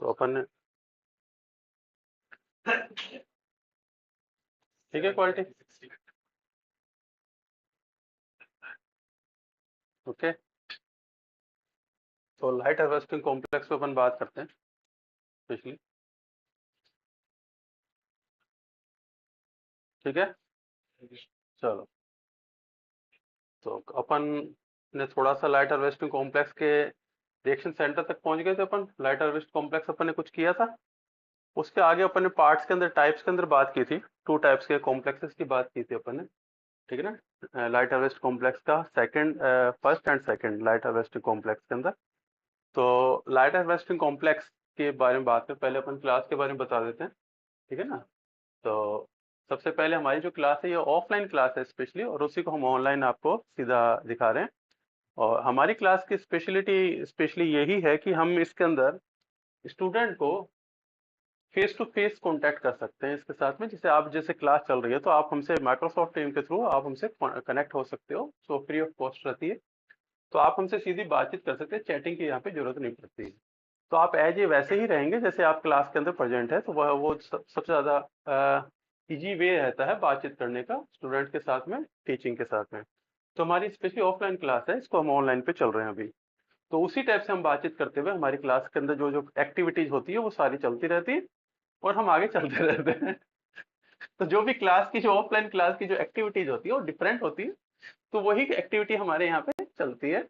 तो अपन ने ठीक है क्वालिटी। ओके, तो लाइट हार्वेस्टिंग कॉम्प्लेक्स पे अपन बात करते हैं स्पेशली। ठीक है, चलो। तो अपन ने थोड़ा सा लाइट हार्वेस्टिंग कॉम्प्लेक्स के रिएक्शन सेंटर तक पहुंच गए थे। अपन लाइट हार्वेस्ट कॉम्प्लेक्स अपन ने कुछ किया था। उसके आगे अपन ने पार्ट्स के अंदर, टाइप्स के अंदर बात की थी। टू टाइप्स के कॉम्प्लेक्सेस की बात की थी अपन ने। ठीक है ना, लाइट हार्वेस्ट कॉम्प्लेक्स का second, first and second light harvesting complex के अंदर। तो लाइट हार्वेस्टिंग कॉम्प्लेक्स के बारे में बात करें, पहले अपन क्लास के बारे में बता देते हैं। ठीक है ना। तो सबसे पहले हमारी जो क्लास है ये ऑफलाइन क्लास है स्पेशली, और उसी को हम ऑनलाइन आपको सीधा दिखा रहे हैं। और हमारी क्लास की स्पेशलिटी स्पेशली यही है कि हम इसके अंदर स्टूडेंट को फेस टू फेस कांटेक्ट कर सकते हैं इसके साथ में। जैसे आप, जैसे क्लास चल रही है तो आप हमसे माइक्रोसॉफ्ट टीम के थ्रू आप हमसे कनेक्ट हो सकते हो, सो फ्री ऑफ कॉस्ट रहती है। तो आप हमसे सीधी बातचीत कर सकते हैं, चैटिंग की यहाँ पे जरूरत नहीं पड़ती है। तो आप एज ए वैसे ही रहेंगे जैसे आप क्लास के अंदर प्रेजेंट है। तो वह वो सबसे ज्यादा इजी वे रहता है बातचीत करने का स्टूडेंट के साथ में, टीचिंग के साथ में। तो हमारी स्पेशली ऑफलाइन क्लास है, इसको हम ऑनलाइन पे चल रहे हैं अभी। तो उसी टाइप से हम बातचीत करते हुए हमारी क्लास के अंदर जो जो एक्टिविटीज होती है वो सारी चलती रहती है, और हम आगे चलते रहते हैं। तो जो भी क्लास की, जो ऑफलाइन क्लास की जो एक्टिविटीज होती है वो डिफरेंट होती है, तो वही एक्टिविटी हमारे यहाँ पे चलती है।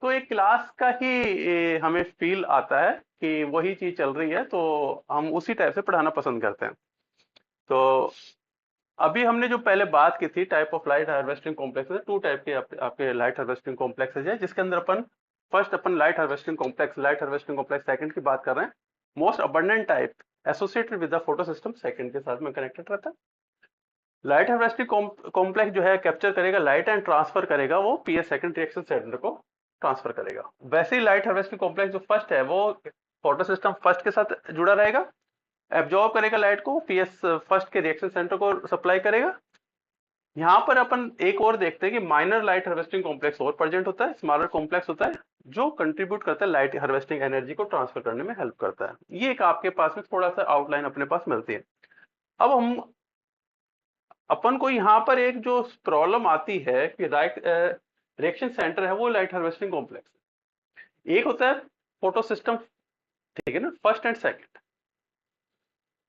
तो एक क्लास का ही हमें फील आता है कि वही चीज चल रही है, तो हम उसी टाइप से पढ़ाना पसंद करते हैं। तो अभी हमने जो पहले बात की थी type of light harvesting complexes, two type के आपके लाइट हार्वेस्टिंग कॉम्प्लेक्सेस है, जिसके अंदर अपन फर्स्ट अपन light harvesting complex, light harvesting complex second की बात कर रहे हैं। Most abundant type associated with the photo system second के साथ में कनेक्टेड रहता है। लाइट हार्वेस्टिंग कॉम्प्लेक्स जो है कैप्चर करेगा लाइट एंड ट्रांसफर करेगा वो पीएस सेकंड रिएक्शन सेंटर को ट्रांसफर करेगा। वैसे ही लाइट हार्वेस्टिंग कॉम्प्लेक्स जो फर्स्ट है वो फोटो सिस्टम फर्स्ट के साथ जुड़ा रहेगा, एब्जॉर्ब करेगा लाइट को, पीएस फर्स्ट के रिएक्शन सेंटर को सप्लाई करेगा। यहाँ पर अपन एक और देखते हैं कि माइनर लाइट हार्वेस्टिंग कॉम्प्लेक्स और प्रेजेंट होता है, स्मॉलर कॉम्प्लेक्स होता है, जो कंट्रीब्यूट करता है लाइट हार्वेस्टिंग एनर्जी को ट्रांसफर करने में हेल्प करता है। ये एक आपके पास में थोड़ा सा आउटलाइन अपने पास मिलती है। अब हम अपन को यहाँ पर एक जो प्रॉब्लम आती है कि राइट रिएक्शन सेंटर है वो लाइट हार्वेस्टिंग कॉम्प्लेक्स है, एक होता है फोटो सिस्टम। ठीक है ना, फर्स्ट एंड सेकंड।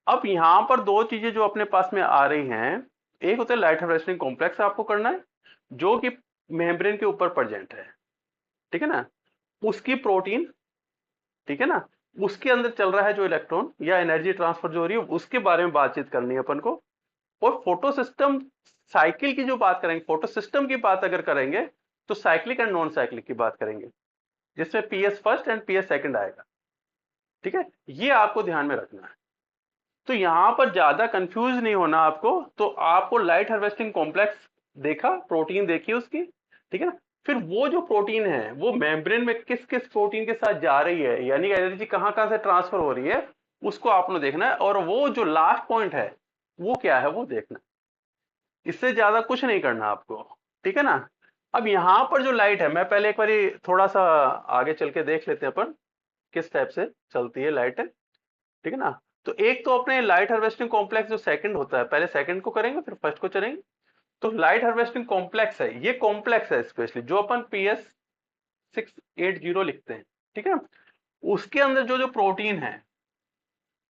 अब यहाँ पर दो चीजें जो अपने पास में आ रही हैं, एक होता है लाइट हार्वेस्टिंग कॉम्प्लेक्स आपको करना है जो कि मेम्ब्रेन के ऊपर प्रेजेंट है। ठीक है ना, उसकी प्रोटीन, ठीक है ना, उसके अंदर चल रहा है जो इलेक्ट्रॉन या एनर्जी ट्रांसफर जो हो रही है उसके बारे में बातचीत करनी है अपन को। और फोटो सिस्टम साइकिल की जो बात करेंगे, फोटो सिस्टम की बात अगर करेंगे तो साइक्लिक एंड नॉन साइक्लिक की बात करेंगे, जिसमें PS first and PS second आएगा। ठीक है, ये आपको ध्यान में रखना है। तो यहां पर ज्यादा कंफ्यूज नहीं होना आपको। तो आपको लाइट हार्वेस्टिंग कॉम्प्लेक्स देखा, प्रोटीन देखी उसकी, ठीक है ना। फिर वो जो प्रोटीन है वो मेम्ब्रेन में किस किस प्रोटीन के साथ जा रही है, यानी एनर्जी कहाँ कहाँ से ट्रांसफर हो रही है, उसको आपने देखना है। और वो जो लास्ट पॉइंट है वो क्या है वो देखना है। इससे ज्यादा कुछ नहीं करना आपको। ठीक है ना। अब यहाँ पर जो लाइट है, मैं पहले एक बार थोड़ा सा आगे चल के देख लेते हैं अपन किस टाइप से चलती है लाइट। ठीक है ना। तो एक तो अपने लाइट हार्वेस्टिंग कॉम्प्लेक्स जो सेकंड होता है, पहले सेकंड को करेंगे फिर फर्स्ट को चलेंगे। तो लाइट हार्वेस्टिंग कॉम्प्लेक्स है, ये कॉम्प्लेक्स है स्पेशली जो अपन पीएस 680 लिखते हैं। ठीक है, उसके अंदर जो जो प्रोटीन है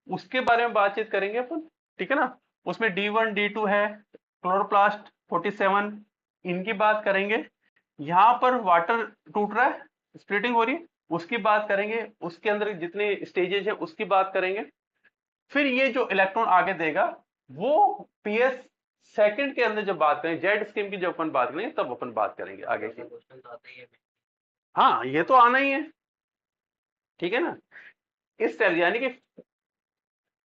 उसके बारे में बातचीत करेंगे अपन। ठीक है ना, उसमें D1 D2 है, क्लोरोप्लास्ट 47, इनकी बात करेंगे। यहाँ पर वाटर टूट रहा है, स्प्लिटिंग हो रही है, उसकी बात करेंगे। उसके अंदर जितने स्टेजेस है उसकी बात करेंगे। फिर ये जो इलेक्ट्रॉन आगे देगा वो पीएस सेकंड के अंदर जब बात करेंगे, जेड स्कीम की जब अपन बात करेंगे तब अपन बात करेंगे आगे की। हाँ, ये तो आना ही है। ठीक है ना, इस तरह यानी कि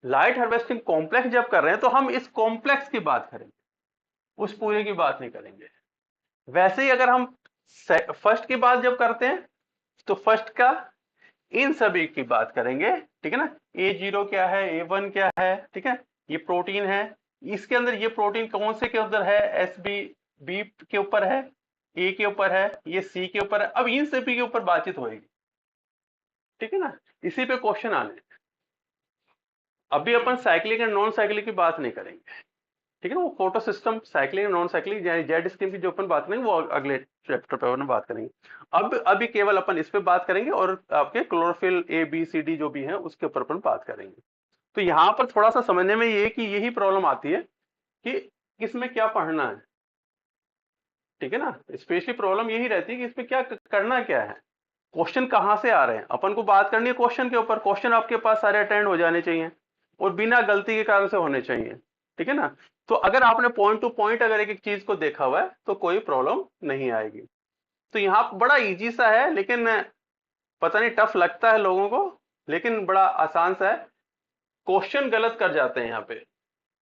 लाइट हार्वेस्टिंग कॉम्प्लेक्स जब कर रहे हैं तो हम इस कॉम्प्लेक्स की बात करेंगे, उस पूरे की बात नहीं करेंगे। वैसे ही अगर हम फर्स्ट की बात जब करते हैं तो फर्स्ट का इन सभी की बात करेंगे। ठीक है ना, A0 क्या है, A1 क्या है, ठीक है, ये प्रोटीन है। इसके अंदर ये प्रोटीन कौन से के अंदर है, SB के ऊपर है, A के ऊपर है, ये C के ऊपर है। अब इन सभी के ऊपर बातचीत होगी। ठीक है ना, इसी पे क्वेश्चन आने। अभी अपन साइक्लिक एंड नॉन साइक्लिक की बात नहीं करेंगे, ठीक है ना। वो photo system cyclic and non cyclic Z scheme की जो अपन बात करेंगे वो अगले चैप्टर पे अपन बात करेंगे। अब अभी केवल अपन इस पे बात करेंगे और आपके chlorophyll A B C D जो भी है उसके ऊपर अपन बात करेंगे। तो यहाँ पर थोड़ा सा समझने में ये कि यही प्रॉब्लम आती है कि किसमें क्या पढ़ना है, ठीक है ना। स्पेशली प्रॉब्लम यही रहती है कि इसमें क्या करना क्या है, क्वेश्चन कहाँ से आ रहे हैं। अपन को बात करनी है क्वेश्चन के ऊपर, क्वेश्चन आपके पास सारे अटेंड हो जाने चाहिए और बिना गलती के कारण से होने चाहिए, ठीक है ना। तो अगर आपने पॉइंट टू पॉइंट अगर एक एक चीज को देखा हुआ है तो कोई प्रॉब्लम नहीं आएगी। तो यहाँ बड़ा इजी सा है, लेकिन पता नहीं टफ लगता है लोगों को, लेकिन बड़ा आसान सा है। क्वेश्चन गलत कर जाते हैं यहाँ पे,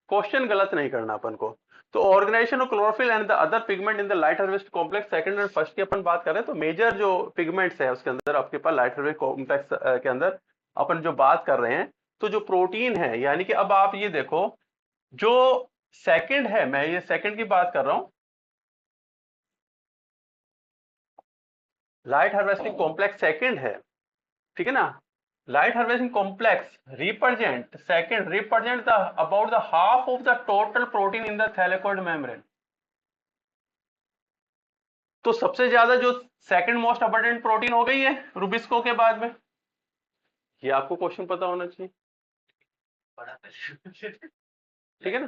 क्वेश्चन गलत नहीं करना अपन को। तो organisation of chlorophyll and the other pigment in the light harvest complex second and first की अपन बात कर रहे हैं। तो मेजर जो पिगमेंट्स है उसके अंदर आपके पास लाइट हार्वेस्ट कॉम्प्लेक्स के अंदर अपन जो बात कर रहे हैं, तो जो प्रोटीन है, यानी कि अब आप ये देखो, जो सेकंड है, मैं ये सेकंड की बात कर रहा हूं, लाइट हार्वेस्टिंग कॉम्प्लेक्स सेकंड है, ठीक है ना। Light harvesting complex represent the about the half of the total protein in the thylakoid membrane. तो सबसे ज्यादा जो सेकंड मोस्ट अबंडेंट प्रोटीन हो गई है रुबिस्को के बाद में, ये आपको क्वेश्चन पता होना चाहिए, ठीक है ना।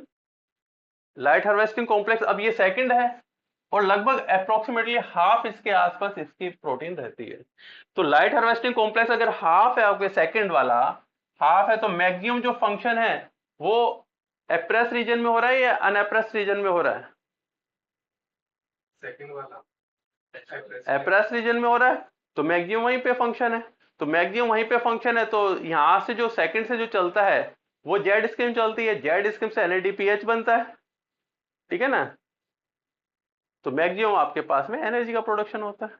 लाइट हार्वेस्टिंग कॉम्प्लेक्स अब ये सेकंड है और लगभग अप्रोक्सीमेटली हाफ इसके आसपास इसकी प्रोटीन रहती है। तो लाइट हार्वेस्टिंग कॉम्प्लेक्स अगर हाफ है आपके सेकंड वाला, हाफ है, तो मैक्सिमम जो फंक्शन है वो एप्रेस रीजन में हो रहा है या अनएप्रेस रीजन में हो रहा है? सेकंड वाला एप्रेस रीजन में हो रहा है, तो मैक्सिमम वहीं पे फंक्शन है। तो मैक्सिमम वहीं पे फंक्शन है, तो यहां से जो सेकंड से जो चलता है वो जेड स्कीम चलती है, जेड स्कीम से एनएडीपीएच बनता है, ठीक है ना। तो मैक्सिमम आपके पास में एनर्जी का प्रोडक्शन होता है।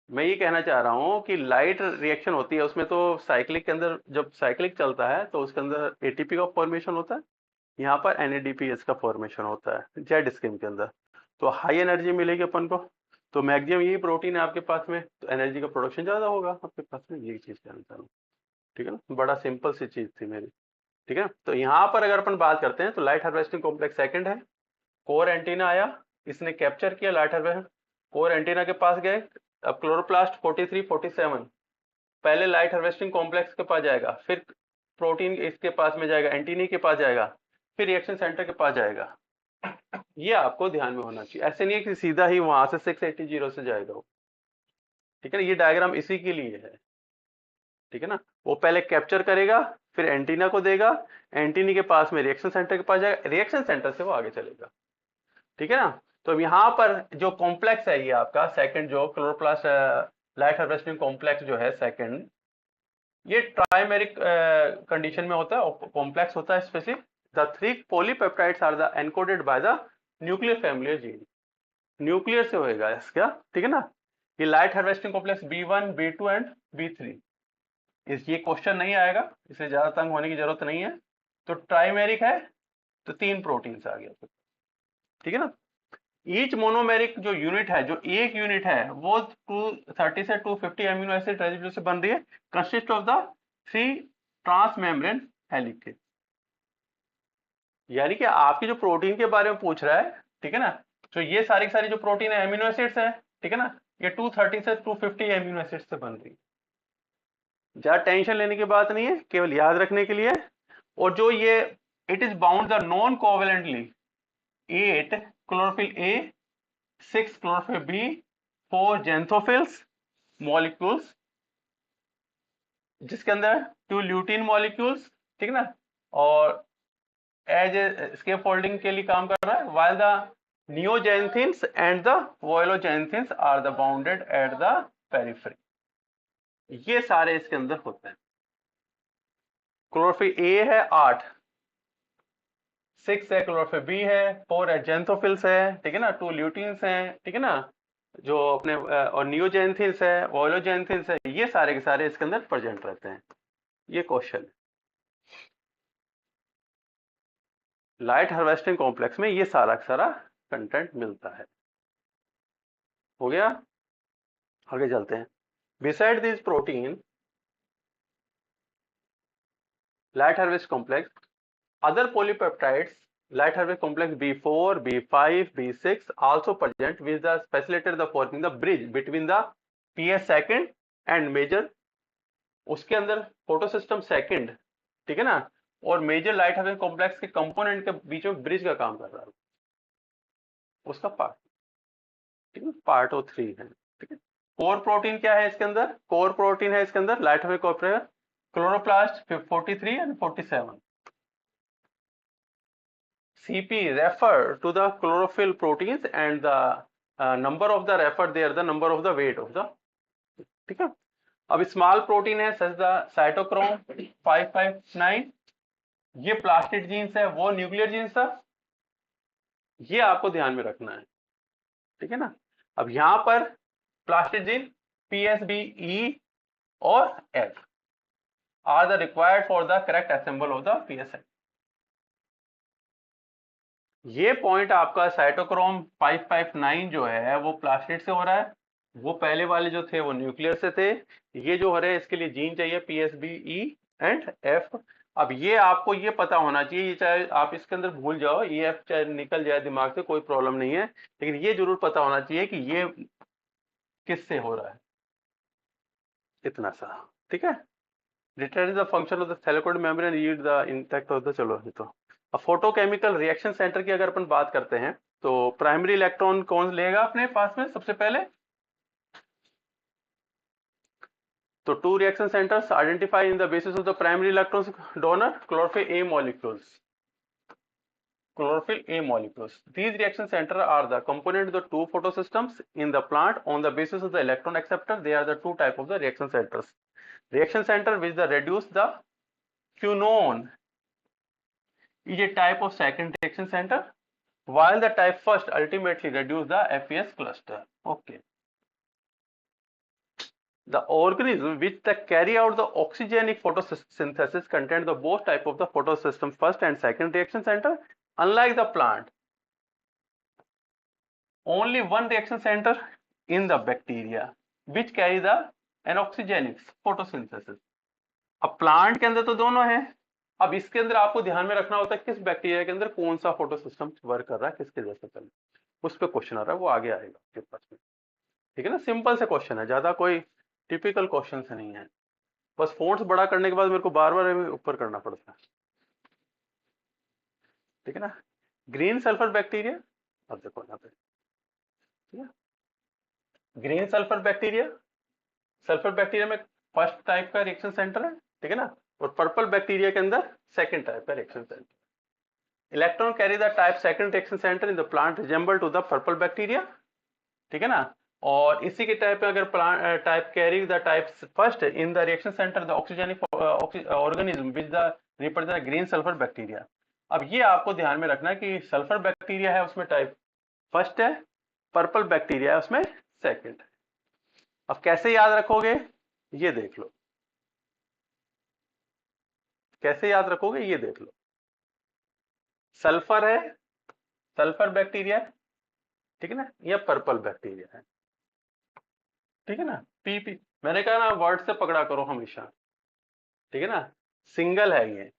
मैं ये कहना चाह रहा हूँ कि लाइट रिएक्शन होती है उसमें, तो साइक्लिक के अंदर जब साइक्लिक चलता है तो उसके अंदर एटीपी का फॉर्मेशन होता है, यहाँ पर एनएडीपीएच का फॉर्मेशन होता है जेड स्कीम के अंदर। तो हाई एनर्जी मिलेगी अपन को, तो मैक्सिमम यही प्रोटीन है आपके पास में, तो एनर्जी का प्रोडक्शन ज्यादा होगा आपके पास में, यही चीज कहना चाह रहा हूँ, ठीक है ना। बड़ा सिंपल सी चीज थी मेरी, ठीक है। तो यहाँ पर अगर अपन बात करते हैं तो लाइट हार्वेस्टिंग कॉम्प्लेक्स सेकंड है, कोर एंटीना आया, इसने कैप्चर किया लाइट हार्वेस्ट, कोर एंटीना के पास गए। अब क्लोरोप्लास्ट 43 47 पहले लाइट हार्वेस्टिंग कॉम्प्लेक्स के पास जाएगा, फिर प्रोटीन इसके पास में जाएगा, एंटीनी के पास जाएगा, फिर रिएक्शन सेंटर के पास जाएगा। ये आपको ध्यान में होना चाहिए, ऐसे नहीं है कि सीधा ही वहां से 680 से जाएगा वो, ठीक है ना। ये डायग्राम इसी के लिए है, ठीक है ना। वो पहले कैप्चर करेगा, फिर एंटीना को देगा, एंटीनी के पास में रिएक्शन सेंटर के पास जाएगा, रिएक्शन सेंटर से वो आगे चलेगा, ठीक है ना। तो अब यहाँ पर जो कॉम्प्लेक्स है ये आपका सेकंड, जो क्लोरोप्लास्ट लाइट हार्वेस्टिंग कॉम्प्लेक्स जो है सेकंड, ये ट्राइमेरिक कंडीशन में होता है, कॉम्प्लेक्स होता है specific. The three polypeptides are the encoded by the nuclear family gene, nuclear से होएगा इसका, ठीक है ना। ये light harvesting complex B one B two and बी3, इस ये क्वेश्चन नहीं आएगा, इससे ज्यादा तंग होने की जरूरत नहीं है। तो ट्राइमेरिक है, तो तीन प्रोटीन्स आ गया, ठीक है ना। ईच मोनोमेरिक जो यूनिट है, जो एक यूनिट है, वो 230 से 250 एमिनो एसिड रेजिड्यू से बन रही है, consist of the three transmembrane helices. यानी कि आपकी जो प्रोटीन के बारे में पूछ रहा है, ठीक है ना, तो ये सारी सारी जो प्रोटीन है एमिनो एसिड्स है, ठीक है ना, ये 230 से 250 एमिनो एसिड से बन रही है। ज्यादा टेंशन लेने की बात नहीं है, केवल याद रखने के लिए। और जो ये it is bound the non covalently 8 chlorophyll A, 6 chlorophyll B, 4 xanthophylls molecules, जिसके अंदर 2 ल्यूटीन मॉलिक्यूल्स, ठीक है ना, और एज स्केप फोल्डिंग के लिए काम कर रहा है, while the neogenthins and the viologenthins are the bounded at the periphery। ये सारे इसके अंदर होते हैं। क्लोरोफिल ए है 8, 6 है क्लोरोफिल बी है, 4 है जेंथोफिल्स है, ठीक है ना, 2 ल्यूटीन्स हैं, ठीक है ना, जो अपने और नियोजेंथिन्स है, वॉयलोजेंथिन्स है, ये सारे के सारे इसके अंदर प्रेजेंट रहते हैं। ये क्वेश्चन लाइट हार्वेस्टिंग कॉम्प्लेक्स में ये सारा का सारा कंटेंट मिलता है। हो गया, आगे चलते हैं। Beside these protein, light harvest complex, other polypeptides, light harvest complex B4, B5, B6 also present which the facilitated the forming the bridge between the PS second and major, उसके अंदर फोटो सिस्टम सेकंड, ठीक है ना, और major light harvesting complex के component के बीच में bridge का काम कर रहा है, उसका पार्ट, ठीक है, पार्ट ओ 3 है, ठीक है। कोर प्रोटीन क्या है इसके अंदर, कोर प्रोटीन है इसके अंदर light harvesting complex chloroplast 43 and 47, CP refer to the chlorophyll proteins and the number of the refer there the number of the weight of the, ठीक है। अब स्मॉल प्रोटीन है सच द साइटोक्रोम 559, ये plastid jeans है, वो nuclear jeans था, ये आपको ध्यान में रखना है, ठीक है ना। अब यहां पर प्लास्टिड जीन PSB, E और F are the required for the correct assemble of the PSI। ये पॉइंट आपका साइटोक्रोम 559 जो है वो प्लास्टिड से हो रहा है, वो पहले वाले जो थे वो न्यूक्लियर से थे, ये जो हो रहे हैं इसके लिए जीन चाहिए PSB, E एंड F। अब ये आपको ये पता होना चाहिए, ये चाहे आप इसके अंदर भूल जाओ, ये F चाहे निकल जाए दिमाग से कोई प्रॉब्लम नहीं है, लेकिन ये जरूर पता होना चाहिए कि ये किससे हो रहा है, इतना सा, ठीक है। Determine the function of the thylakoid membrane yield the intact of the, चलो ये तो। अब फोटोकेमिकल रिएक्शन सेंटर की अगर अपन बात करते हैं तो प्राइमरी इलेक्ट्रॉन कौन लेगा अपने पास में सबसे पहले, तो two reaction centres identify in the basis of the primary electron donor chlorophyll A molecules, chlorophyll A molecules. These reaction centers are the component of the two photosystems in the plant on the basis of the electron acceptor. They are the two type of the reaction centers. Reaction center which the reduce the quinone is a type of second reaction center, while the type first ultimately reduce the FES cluster. Okay. The organism which carry out the oxygenic photosynthesis contain the both type of the photosystem first and second reaction center. Unlike the plant, only one reaction center in the bacteria which carry the anoxygenic photosynthesis. अब plant के अंदर तो दोनों है, अब इसके अंदर आपको ध्यान में रखना होता है किस बैक्टीरिया के अंदर कौन सा फोटो सिस्टम वर्क कर रहा है, किसके जैसे चल रहा है, उस पर क्वेश्चन आ रहा है, वो आगे आएगा आपके पास में, ठीक है ना। सिंपल से क्वेश्चन है, ज्यादा कोई टिपिकल क्वेश्चन से नहीं है, बस फोन्ट्स बड़ा करने के बाद मेरे को बार बार ऊपर करना पड़ता है, ठीक है ना। ग्रीन सल्फर बैक्टीरिया, अब देखो यहाँ पे, ठीक है, ग्रीन सल्फर बैक्टीरिया में फर्स्ट टाइप का रिएक्शन सेंटर है, ठीक है ना, और पर्पल बैक्टीरिया के अंदर सेकंड टाइप का reaction centre. Electron carry the type second reaction centre in the plant resemble to the purple bacteria, ठीक है ना, और इसी के टाइप में अगर plant type carry the type first in the reaction centre the oxygenic organism with the represent green sulphur bacteria. अब ये आपको ध्यान में रखना है कि सल्फर बैक्टीरिया है उसमें टाइप फर्स्ट है, पर्पल बैक्टीरिया है उसमें सेकंड है। अब कैसे याद रखोगे ये देख लो, कैसे याद रखोगे ये देख लो, सल्फर है, सल्फर बैक्टीरिया, ठीक है ना, या पर्पल बैक्टीरिया है, ठीक है ना। पी मैंने कहा ना वर्ड से पकड़ा करो हमेशा, ठीक है ना, सिंगल है ये,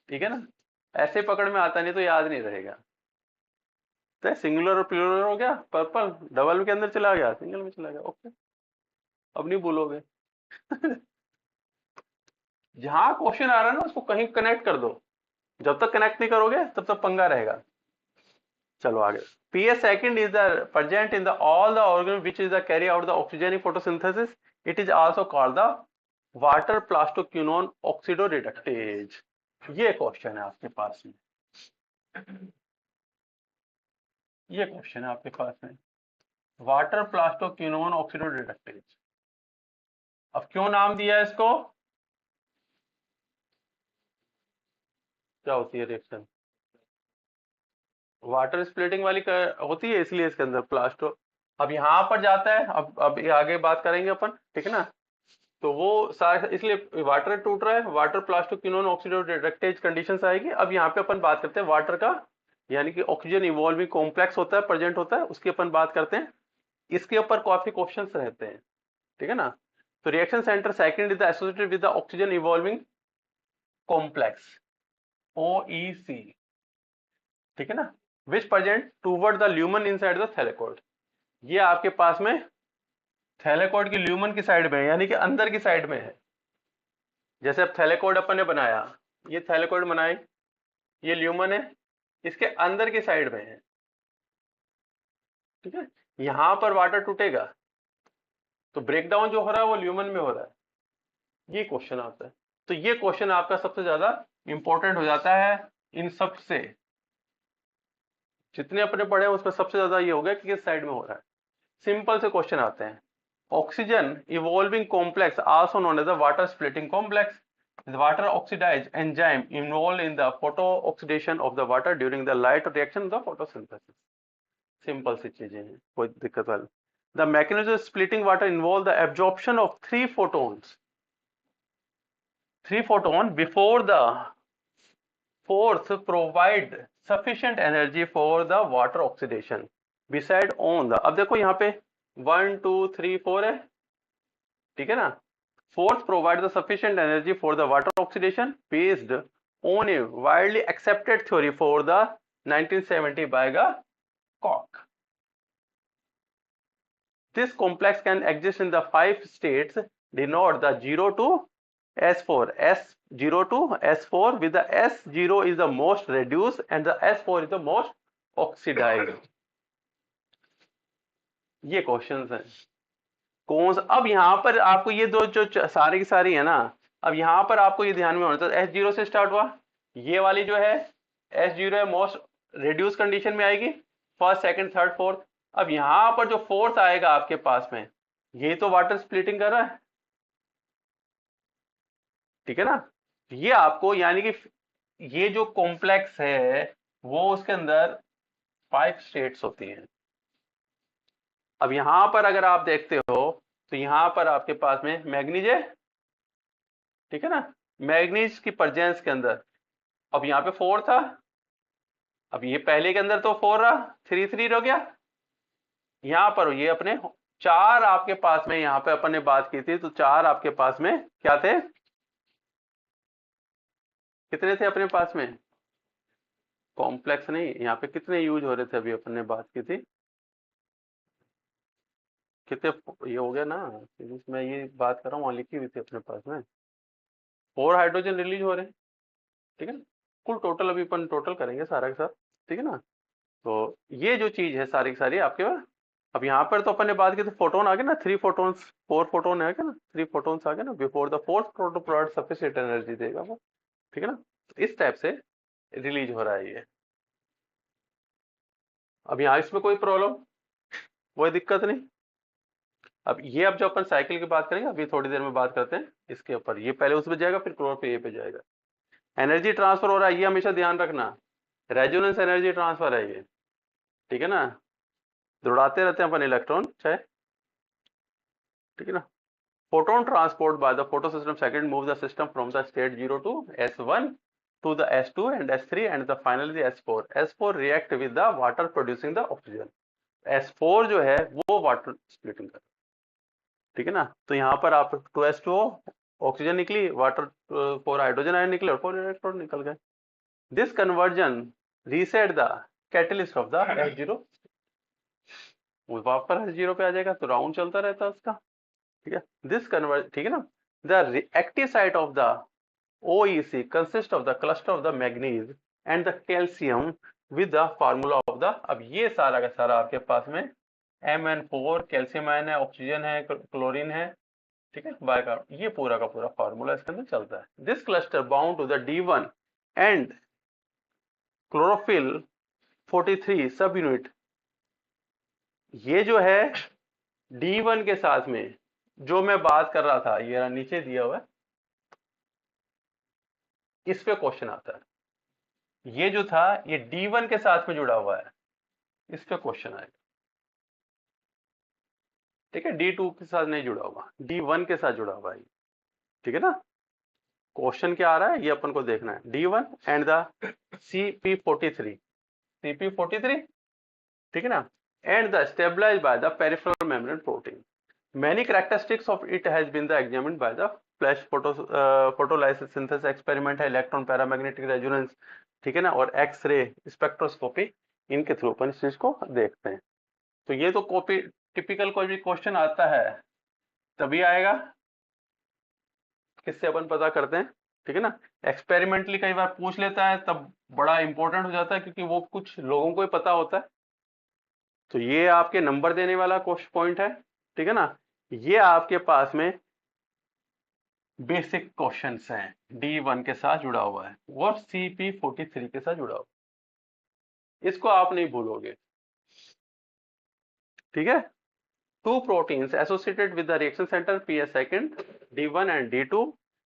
ठीक है ना, ऐसे पकड़ में आता नहीं तो याद नहीं रहेगा। तो सिंगुलर और प्लूरल हो गया, पर्पल डबल के अंदर चला गया, सिंगल में चला गया, ओके, अब नहीं भूलोगे। जहां क्वेश्चन आ रहा है ना उसको कहीं कनेक्ट कर दो, जब तक कनेक्ट नहीं करोगे तब तक पंगा रहेगा। चलो आगे, PS second is the present in the all the organ which is the carry out the oxygenic photosynthesis. It is also called the water plastoquinone oxidoreductase. ये क्वेश्चन है आपके पास में, ये क्वेश्चन है आपके पास में, वाटर प्लास्टोक्विनोन ऑक्सीडोरेडक्टेज। अब क्यों नाम दिया है इसको, क्या होती है रिएक्शन, वाटर स्प्लिटिंग वाली होती है इसलिए इसके अंदर प्लास्टो। अब यहाँ पर जाता है, अब ये आगे बात करेंगे अपन, ठीक है ना, तो वो इसलिए वाटर टूट रहा है, वाटर प्लास्टोक्विनोन ऑक्सीडोरेडक्टेज कंडीशन आएगी। अब यहाँ पे अपन बात करते हैं वाटर का यानी कि ऑक्सीजन इवॉल्विंग कॉम्प्लेक्स होता है, प्रेजेंट होता है, उसकी अपन बात करते हैं। इसके ऊपर काफी क्वेश्चंस रहते हैं, ठीक है ना। तो reaction centre second is the associated with the oxygen evolving complex, OEC, ठीक है ना, which present toward the lumen inside the thylakoid. ये आपके पास में थैलेकोइड की ल्यूमन की साइड में है, यानी कि अंदर की साइड में है। जैसे अब थैलेकोइड अपन ने बनाया, ये थैलेकोइड बनाई, ये ल्यूमन है, इसके अंदर की साइड में है, ठीक है। यहां पर वाटर टूटेगा तो ब्रेकडाउन जो हो रहा है वो ल्यूमन में हो रहा है, ये क्वेश्चन आता है। तो ये क्वेश्चन आपका सबसे ज्यादा इंपॉर्टेंट हो जाता है इन सब से, जितने अपने पढ़े हैं उसमें सबसे ज्यादा ये हो गया कि किस साइड में हो रहा है। सिंपल से क्वेश्चन आते हैं। Oxygen evolving complex also known as the water splitting complex, the water oxidized enzyme involved in the photo-oxidation of the water during the light reaction of the photosynthesis. Simple सी चीजें हैं, कोई दिक्कत वाली। The mechanism of splitting water involve the absorption of three photons before the fourth provide sufficient energy for the water oxidation. Beside on the, अब देखो यहाँ पे 1 2 3 4 है, ठीक है ना। Fourth provide the sufficient energy for the water oxidation based on a widely accepted theory for the 1970 by Koch. This complex can exist in the 5 states denote the 0 to S4, S0 to S4, with the S0 is the most reduced and the S4 is the most oxidized. ये questions हैं कौन सा। अब यहाँ पर आपको ये दो जो सारी की सारी है ना, अब यहाँ पर आपको ये ध्यान में होना चाहिए, S0 से स्टार्ट हुआ, ये वाली जो है S0 है मोस्ट रिड्यूस कंडीशन में आएगी, फर्स्ट सेकंड थर्ड फोर्थ। अब यहाँ पर जो फोर्थ आएगा आपके पास में, ये तो वाटर स्प्लिटिंग कर रहा है, ठीक है ना। ये आपको यानी कि ये जो कॉम्प्लेक्स है वो उसके अंदर 5 स्टेट्स होती हैं। अब यहां पर अगर आप देखते हो तो यहां पर आपके पास में मैग्नीज है, ठीक है ना, मैग्नीज की प्रेजेंस के अंदर, अब यहाँ पे 4 था, अब ये पहले के अंदर तो 4 रहा, 3 3 हो गया। यहाँ पर ये अपने 4 आपके पास में, यहाँ पे अपन ने बात की थी तो 4 आपके पास में क्या थे, कितने थे अपने पास में, कॉम्प्लेक्स नहीं, यहाँ पे कितने यूज हो रहे थे, अभी अपन ने बात की थी कितने, ये हो गया ना, मैं ये बात कर रहा हूँ, वहां लिखी हुई थी अपने पास में, 4 हाइड्रोजन रिलीज हो रहे हैं, ठीक है ना। कुल टोटल अभी अपन टोटल करेंगे सारा के साथ, ठीक है ना। तो ये जो चीज है सारी की सारी आपके पास, अब यहाँ पर तो अपन ने बात की थी फोटोन आ गए ना, 3 फोटोन्स 4 फोटोन है क्या ना, 3 फोटोन्स आ गए ना, before the fourth proto provide sufficient energy देगा वो, ठीक है ना। इस टाइप से रिलीज हो रहा है ये। अब यहाँ इसमें कोई प्रॉब्लम, कोई दिक्कत नहीं। अब ये, अब जो अपन साइकिल की बात करेंगे अभी थोड़ी देर में बात करते हैं इसके ऊपर, ये पहले उस पे जाएगा फिर क्लोर पे, ये पे जाएगा। एनर्जी ट्रांसफर हो रहा है, ये हमेशा ध्यान रखना, रेजोनेंस एनर्जी ट्रांसफर है ये, ठीक है ना, दौड़ाते रहते हैं अपन इलेक्ट्रॉन चाहे, ठीक है ना। Photon transport by the photosystem second move the system from the state 0 to S1 to the S2 and S3 and the finally the S4. S4 react with the water producing the oxygen. S4 जो है वो water splitting कर, ठीक है ना। तो यहाँ पर आप 2S2 ऑक्सीजन निकली, वाटर 4 हाइड्रोजन आयन निकले और 4 इलेक्ट्रॉन निकल गए। This conversion reset the catalyst of the S0, वापस S0 पे आ जाएगा, तो राउंड चलता रहता है उसका, ठीक है। दिस कन्वर्ट, ठीक है ना, the active site of the OEC consist of the cluster of the manganese and the calcium with the formula of the, अब ये सारा का सारा आपके पास में Mn4 कैल्शियम आयन है, ऑक्सीजन है, क्लोरीन है, ठीक है, बायकार्बन, ये पूरा का पूरा फार्मूला इसके अंदर चलता है। This cluster bound to the D1 and chlorophyll 43 सब यूनिट, ये जो है D1 के साथ में जो मैं बात कर रहा था, ये नीचे दिया हुआ है, इस पे क्वेश्चन आता है। ये जो था ये D1 के साथ में जुड़ा हुआ है, इस पे क्वेश्चन आएगा, ठीक है। D2 के साथ नहीं जुड़ा हुआ, D1 के साथ जुड़ा हुआ है, ठीक है ना। क्वेश्चन क्या आ रहा है ये अपन को देखना है, D1 and the CP43, CP43, ठीक है ना, and the stabilise by the peripheral membrane protein. Many characteristics of it has been examined by the flash photolysis synthesis experiment है, इलेक्ट्रॉन पैरामैग्नेटिक रेजोनेंस, ठीक है ना, और एक्सरे स्पेक्ट्रोस्कोपी, इनके through अपन इस चीज को देखते हैं. तो ये तो कॉपी टिपिकल कोई भी क्वेश्चन आता है तभी आएगा, किससे अपन पता करते हैं, ठीक है ना. एक्सपेरिमेंटली कई बार पूछ लेता है तब बड़ा इंपॉर्टेंट हो जाता है, क्योंकि वो कुछ लोगों को ही पता होता है. तो ये आपके नंबर देने वाला क्वेश्चन पॉइंट है, ठीक है ना. ये आपके पास में बेसिक क्वेश्चंस हैं, D1 के साथ जुड़ा हुआ है और CP43 के साथ जुड़ा हुआ है, इसको आप नहीं भूलोगे, ठीक है. Two proteins associated with the reaction centre PS second, D1 and D2.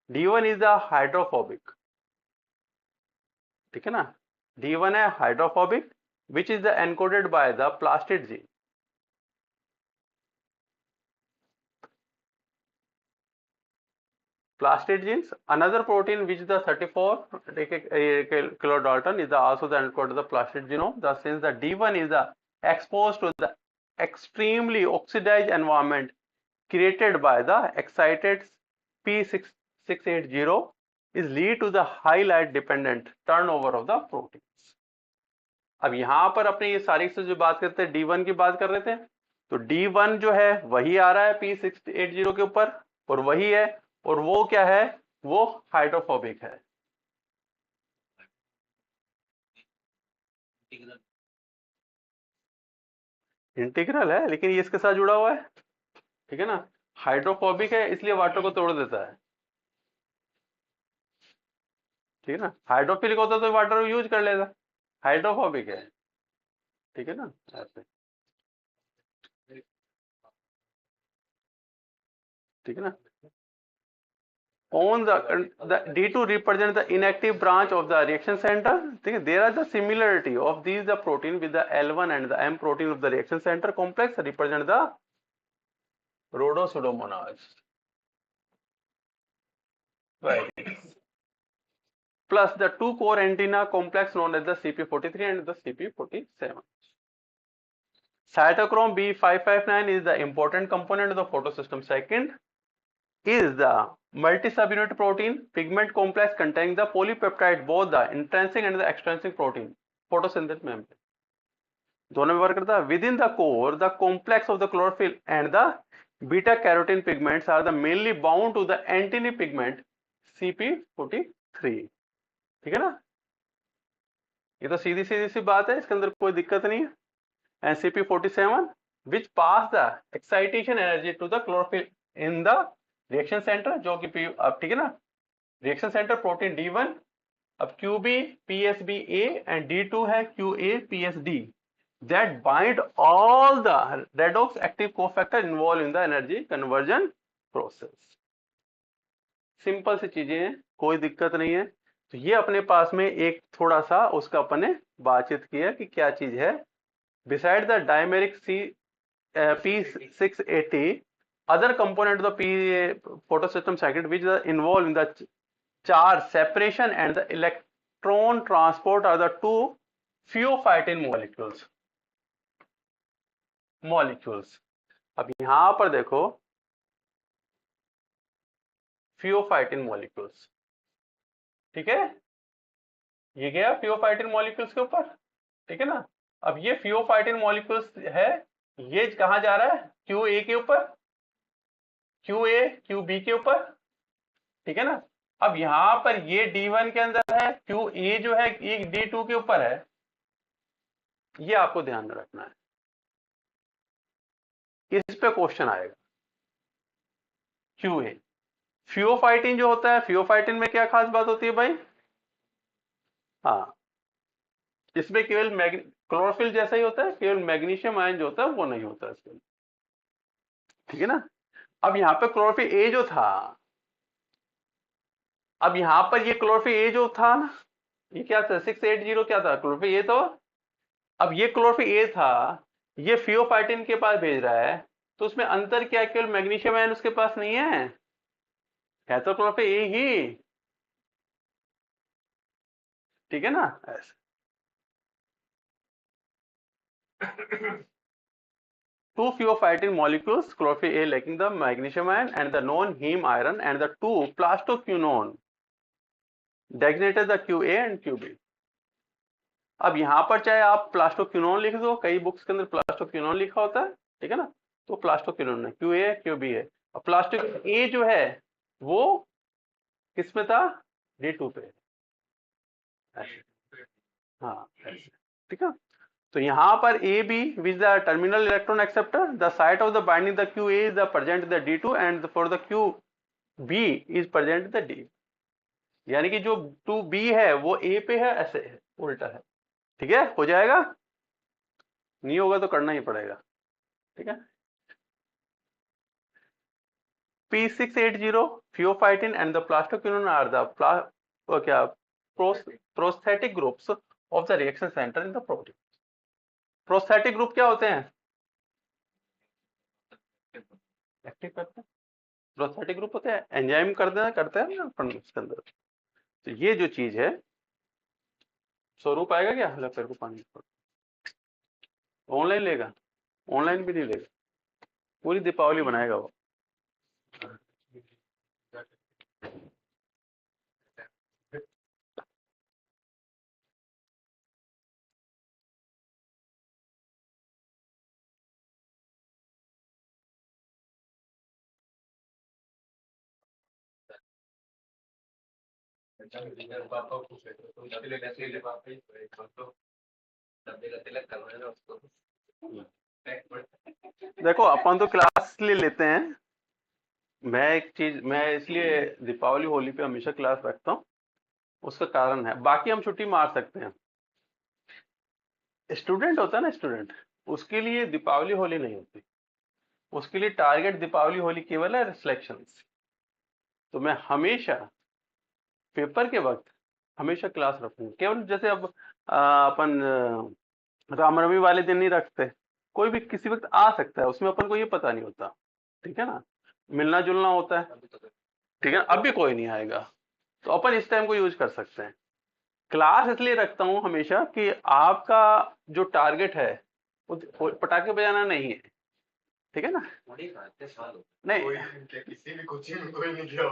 D1 is the hydrophobic, ठीक है ना. D1 है hydrophobic, which is the encoded by the plastid gene. Plastid genes, another protein which is the 34 kilodalton is also the encode of the plastid genome. Thus, since the D1 is the exposed to the extremely oxidized environment created by the excited P680 is lead to the high light dependent turnover of the proteins. अब यहां पर अपने ये सारी से जो बात करते हैं D1 की बात कर रहे थे, तो D1 जो है वही आ रहा है P680 के ऊपर, और वही है, और वो क्या है, वो हाइड्रोफोबिक है. इंटीग्रल है, लेकिन ये इसके साथ जुड़ा हुआ है, ठीक है ना. हाइड्रोफोबिक है इसलिए वाटर को तोड़ देता है, ठीक है ना. हाइड्रोफिलिक होता तो वाटर यूज कर लेगा, हाइड्रोफोबिक है, ठीक है ना. ऐसे, ठीक है ना. On the D2 represent the inactive branch of the reaction center. There are the similarity of these the protein with the L1 and the M protein of the reaction center complex represent the rhodopseudomonas. Right. Plus the two core antenna complex known as the CP43 and the CP47. Cytochrome B559 is the important component of the photosystem. Second is the multi-subunit protein pigment complex containing the polypeptide, both the intrinsic and the extrinsic protein, photosynthetic membrane. दोनों में work करता है. Within the core, the complex of the chlorophyll and the beta carotene pigments are the mainly bound to the antennae pigment CP43, ठीक है ना. ये तो सीधी सीधी सी बात है, इसके अंदर कोई दिक्कत नहीं है. And CP47 which pass the excitation energy to the chlorophyll in the reaction centre, जो कि अब ठीक है ना, रिएक्शन सेंटर प्रोटीन D1, अब QB PSBA एंड D2 है QA PSD, that bind all the redox active cofactor involved in the energy conversion process. Simple सी चीजें हैं, कोई दिक्कत नहीं है. तो ये अपने पास में एक थोड़ा सा उसका अपने बातचीत किया कि क्या चीज है. Beside the dimeric P680, other component of the photosystem circuit which are involved in the charge separation and the electron transport are the two pheophytin molecules. अब यहां पर देखो pheophytin molecules, ठीक है, ये गया pheophytin molecules के ऊपर, ठीक है ना. अब ये pheophytin molecules है, ये कहां जा रहा है, QA के ऊपर, QA QB के ऊपर, ठीक है ना. अब यहां पर ये D1 के अंदर है, QA जो है ये D2 के ऊपर है, ये आपको ध्यान में रखना है, इस पे क्वेश्चन आएगा. QA फियोफाइटिन जो होता है, फियोफाइटिन में क्या खास बात होती है भाई, हाँ, इसमें केवल क्लोरोफिल जैसा ही होता है, केवल मैग्नीशियम आयन जो होता है वो नहीं होता इसमें, ठीक है ना. अब यहाँ पे क्लोरोफिल ए जो था, अब यहां पर ये क्लोरोफिल ए जो था ना, ये क्या था 680, क्या था क्लोरोफिल ए, तो अब ये क्लोरोफिल ए था, ये फियोफाइटिन के पास भेज रहा है, तो उसमें अंतर क्या, केवल मैग्नीशियम आयन उसके पास नहीं है तो क्लोरोफिल ए ही, ठीक है ना. ऐसे Two pheophytin molecules, chlorophyll A lacking the magnesium ion and the non-heme iron, and the two plastoquinone designated the QA and QB. अब यहाँ पर चाहे आप प्लास्टोक्विनोन लिख दो, कई बुक्स के अंदर प्लास्टोक्विनोन लिखा होता है, ठीक है ना, तो प्लास्टोक्विनोन है, QA QB है। और प्लास्टिक ए जो है वो किस में था, D2 पे, ऐसे, हाँ ऐसे, ठीक है। तो यहाँ पर A B which the terminal electron acceptor, the site of the binding the Q A is the present the D2 and for the Q B is present the D, यानी कि जो 2B है वो ए पे है, ऐसे है, उल्टा है, ठीक है। हो जाएगा, नहीं होगा तो करना ही पड़ेगा, ठीक है। P680 pheophytin and the plastoquinone are the prosthetic groups of the reaction center in the protein. Prosthetic group क्या होते हैं, एक्टिव करते हैं, प्रोस्थेटिक ग्रुप होते हैं, एंजाइम करते हैं ना अपन इसके अंदर। तो ये जो चीज है, स्वरूप आएगा क्या, तेरे को पानी ऑनलाइन लेगा, ऑनलाइन भी नहीं लेगा, पूरी दीपावली बनाएगा वो। देखो अपन तो क्लास ले लेते हैं, मैं एक चीज, मैं इसलिए दीपावली होली पे हमेशा क्लास रखता हूँ, उसका कारण है, बाकी हम छुट्टी मार सकते हैं। स्टूडेंट होता है ना, स्टूडेंट, उसके लिए दीपावली होली नहीं होती, उसके लिए टारगेट दीपावली होली केवल है सिलेक्शंस। तो मैं हमेशा पेपर के वक्त हमेशा क्लास रखूंगा, केवल जैसे अब अपन रामनवमी वाले दिन नहीं रखते, कोई भी किसी वक्त आ सकता है, उसमें अपन को ये पता नहीं होता, ठीक है ना, मिलना जुलना होता है, ठीक है। अब भी कोई नहीं आएगा तो अपन इस टाइम को यूज कर सकते हैं। क्लास इसलिए रखता हूं हमेशा कि आपका जो टारगेट है वो पटाखे बजाना नहीं है, ठीक है ना, नहीं, किसी भी कोचिंग में कोई नहीं गया,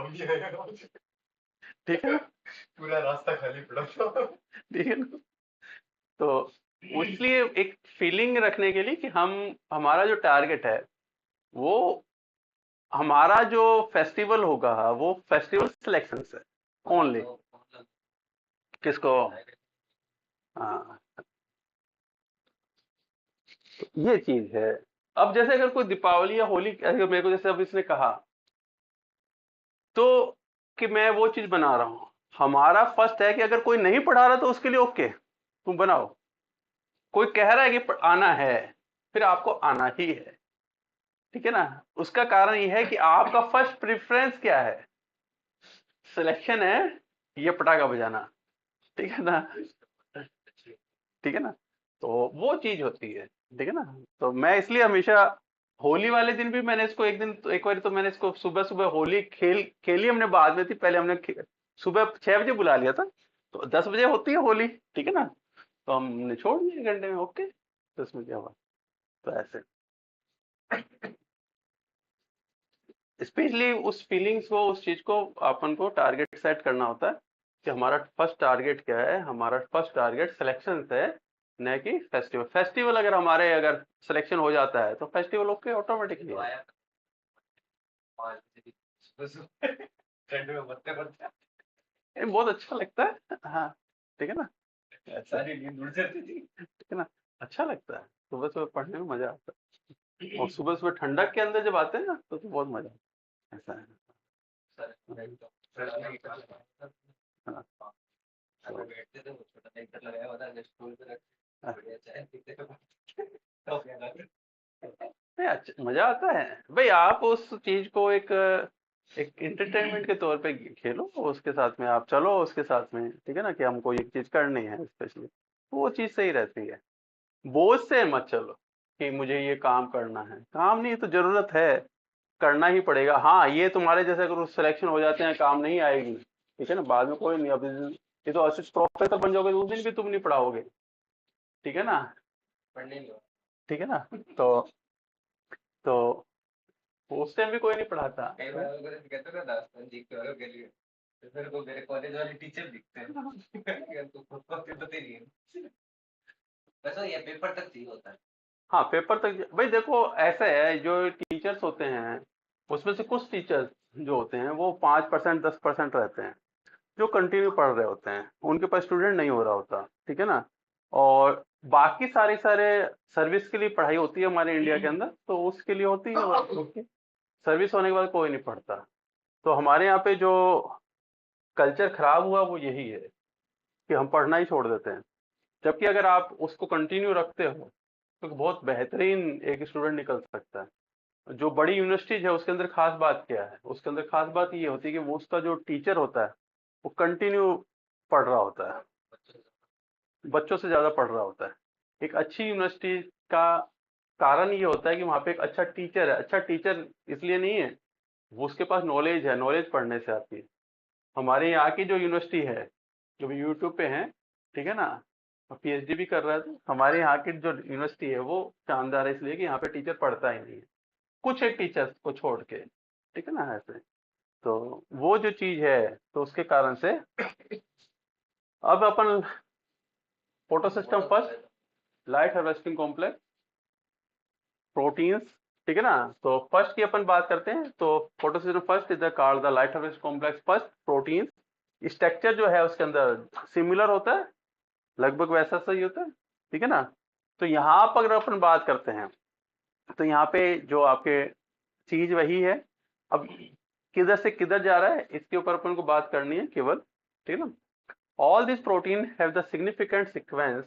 ठीक है, पूरा रास्ता खाली पड़ा था, ठीक है ना। तो इसलिए एक फीलिंग रखने के लिए कि हमारा जो टारगेट है वो, हमारा जो फेस्टिवल होगा वो फेस्टिवल सिलेक्शन है ओनली, किसको, हाँ, तो ये चीज है। अब जैसे अगर कोई दीपावली या होली, अगर मेरे को जैसे अब इसने कहा तो कि मैं वो चीज बना रहा हूं, हमारा फर्स्ट है कि अगर कोई नहीं पढ़ा रहा तो उसके लिए ओके, तुम बनाओ, कोई कह रहा है कि आना है, फिर आपको आना ही है, ठीक है ना। उसका कारण ये है कि आपका फर्स्ट प्रेफरेंस क्या है, सिलेक्शन है, ये पटाखा बजाना, ठीक है ना, ठीक है ना। तो वो चीज होती है, ठीक है ना। तो मैं इसलिए हमेशा होली वाले दिन भी मैंने इसको एक दिन तो एक बार तो मैंने इसको सुबह सुबह होली खेली हमने, बाद में थी, पहले हमने सुबह 6 बजे बुला लिया था, तो 10 बजे होती है होली, ठीक है ना, तो हमने छोड़ दिया 1 घंटे में, ओके, तो इसमें क्या हुआ, तो ऐसे स्पेशली उस फीलिंग्स को, उस चीज को अपन को टारगेट सेट करना होता है कि हमारा फर्स्ट टारगेट क्या है, हमारा फर्स्ट टारगेट सिलेक्शन है, न कि फेस्टिवल। फेस्टिवल अगर हमारे अगर सिलेक्शन हो जाता है तो फेस्टिवल ओके ऑटोमेटिकली है। बहुत अच्छा लगता है, हाँ, ठीक है ना, सारी नींद उड़ जाती थी, ठीक है ना, अच्छा लगता है, सुबह सुबह पढ़ने में मजा आता है, और सुबह सुबह ठंडक के अंदर जब आते हैं ना तो बहुत मजा आता है, ऐसा है। हाँ, नहीं, अच्छा मजा आता है भाई, आप उस चीज को एक एक इंटरटेनमेंट के तौर पे खेलो, उसके साथ में आप चलो, उसके साथ में, ठीक है ना, कि हमको ये चीज करनी है स्पेशली, वो चीज सही रहती है। बोझ से मत चलो कि मुझे ये काम करना है, काम नहीं तो जरूरत है, करना ही पड़ेगा। हाँ, ये तुम्हारे जैसे अगर सिलेक्शन हो जाते हैं काम नहीं आएगी, ठीक है ना, बाद में कोई नहीं, अब ये तो असिस्ट प्रोफेसर बन जाओगे तो उस दिन भी तुम नहीं पढ़ाओगे, ठीक है ना, ठीक है ना। तो तो उस टाइम भी कोई नहीं पढ़ाता। कई बार अगर कहते हैं ना दास्तान जी के वालों के लिए तो फिर को मेरे कॉलेज वाले टीचर दिखते हैं तो खुद को पता नहीं है वैसे ये पेपर तक चाहिए होता है। हाँ, पेपर तक भाई देखो, ऐसा है जो टीचर्स होते हैं उसमें से कुछ टीचर्स जो होते हैं वो 5% 10% रहते हैं जो कंटिन्यू पढ़ रहे होते हैं, उनके पास स्टूडेंट नहीं हो रहा होता, ठीक है ना। और बाकी सारे सारे सर्विस के लिए पढ़ाई होती है हमारे इंडिया के अंदर, तो उसके लिए होती है, उसकी सर्विस होने के बाद कोई नहीं पढ़ता। तो हमारे यहाँ पे जो कल्चर खराब हुआ वो यही है कि हम पढ़ना ही छोड़ देते हैं। जबकि अगर आप उसको कंटिन्यू रखते हो तो बहुत बेहतरीन एक स्टूडेंट निकल सकता है। जो बड़ी यूनिवर्सिटीज है उसके अंदर खास बात क्या है, उसके अंदर खास बात ये होती है कि वो उसका जो टीचर होता है वो कंटिन्यू पढ़ रहा होता है, बच्चों से ज्यादा पढ़ रहा होता है। एक अच्छी यूनिवर्सिटी का कारण ये होता है कि वहाँ पे एक अच्छा टीचर है। अच्छा टीचर इसलिए नहीं है, वो उसके पास नॉलेज है, नॉलेज पढ़ने से आती है। हमारे यहाँ की जो यूनिवर्सिटी है जो भी यूट्यूब पे है, ठीक है ना, पीएचडी भी कर रहा है, तो हमारे यहाँ की जो यूनिवर्सिटी है वो शानदार है इसलिए कि यहाँ पे टीचर पढ़ता ही नहीं है, कुछ एक टीचर्स को छोड़ के, ठीक है ना ऐसे। तो वो जो चीज है, तो उसके कारण से अब अपन photo system first, light harvesting complex, proteins, ठीक है ना। तो फर्स्ट की अपन बात करते हैं, तो photo system first is the called the light harvest complex first proteins. Structure जो है उसके अंदर सिमिलर होता है, लगभग वैसा सही होता है, ठीक है ना। तो यहाँ पर अगर अपन बात करते हैं तो यहाँ पे जो आपके चीज वही है। अब किधर से किधर जा रहा है इसके ऊपर अपन को बात करनी है केवल, ठीक है ना। All these proteins have the significant sequence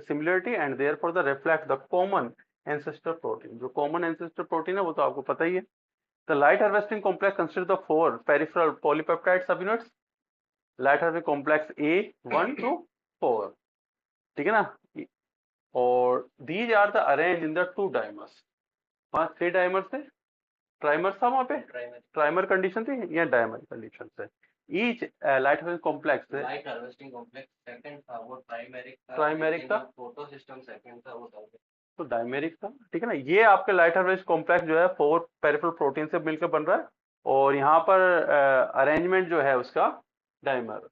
similarity and therefore the reflect the common ancestor protein. जो common ancestor protein है वो तो आपको पता ही है। The light harvesting complex consists of 4 peripheral polypeptide subunits. Light harvesting complex A 1 to 4, ठीक है ना। और these are the arranged in the 2 dimers. वहाँ 3 dimers थे, ट्राइमर था वहाँ पे, ट्राइमर कंडीशन थी या डायमर कंडीशन थे। ईच लाइट हार्वेस्टिंग कॉम्प्लेक्स है, लाइट हार्वेस्टिंग कॉम्प्लेक्स सेकंड था वो प्राइमेरिक था, प्राइमेरिक था, फोटो सिस्टम सेकंड था वो था तो डायमेरिक था, ठीक है ना। ये आपके लाइट हार्वेस्ट कॉम्प्लेक्स जो है 4 पेरिफेरल प्रोटीन से मिलकर बन रहा है, और यहाँ पर अरेंजमेंट जो है उसका डायमर,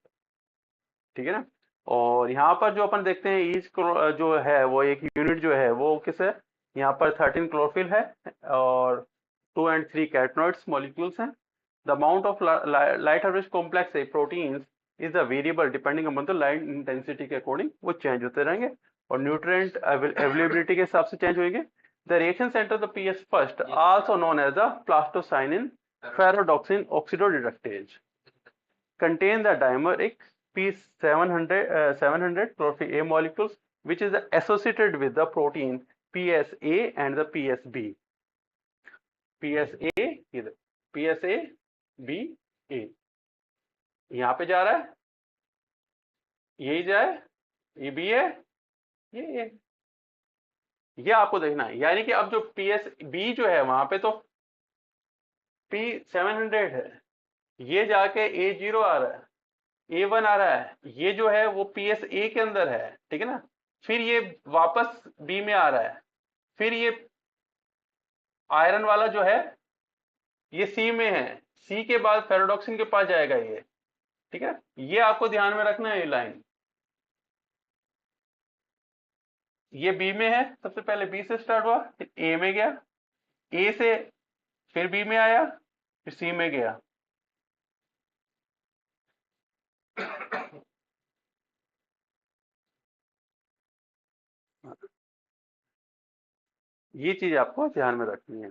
ठीक है ना। और यहाँ पर जो अपन देखते हैं ईच जो है वो एक यूनिट जो है वो किस है, यहाँ पर 13 क्लोरोफिल है और 2 and 3 कैटनोइड्स मॉलिक्यूल्स हैं। The amount of light harvest complex proteins is a variable depending upon the light intensity के अकॉर्डिंग वो चेंज होते रहेंगे और न्यूट्रिएंट अवेलेबिलिटी के हिसाब से चेंज होंगे। The reaction centre the PS first also known as the plastocyanin ferredoxin oxidoreductase contain the dimeric P700 chlorophyll A molecules, which is associated with the protein PSA and the PSB. PSA इधर, PSA B A यहाँ पे जा रहा है, यही जाए, ये भी है, ये आपको देखना है। यानी कि अब जो PSB जो है वहां पे तो P700 है, ये जाके A0 आ रहा है, A1 आ रहा है, ये जो है वो PSA के अंदर है, ठीक है ना। फिर ये वापस B में आ रहा है, फिर ये आयरन वाला जो है ये C में है, C के बाद फेरोडॉक्सिन के पास जाएगा ये, ठीक है। ये आपको ध्यान में रखना है, ये लाइन, ये B में है, सबसे पहले B से स्टार्ट हुआ, फिर A में गया, A से फिर B में आया, फिर C में गया। ये चीज आपको ध्यान में रखनी है।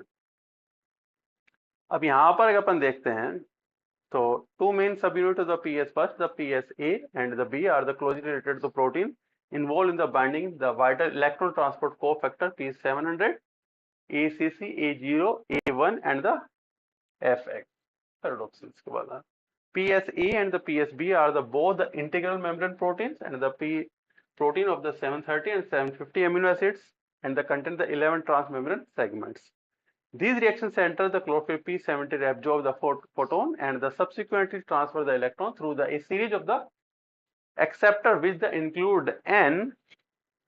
अब यहाँ पर अगर अपन देखते हैं तो two main subunits of the PS first, the PSA and the B are the closely related to protein involved in the binding the vital electron transport cofactor P700, ACC, A0, A1 and the FX paradoxins के बाद PSA and the PSB are the both the integral membrane proteins and the P protein of the 730 and 750 amino acids and the contain the 11 transmembrane segments. These reactions enter the chlorophyll P70 absorb the photon and the subsequently transfer the electron through a series of the acceptor which the include N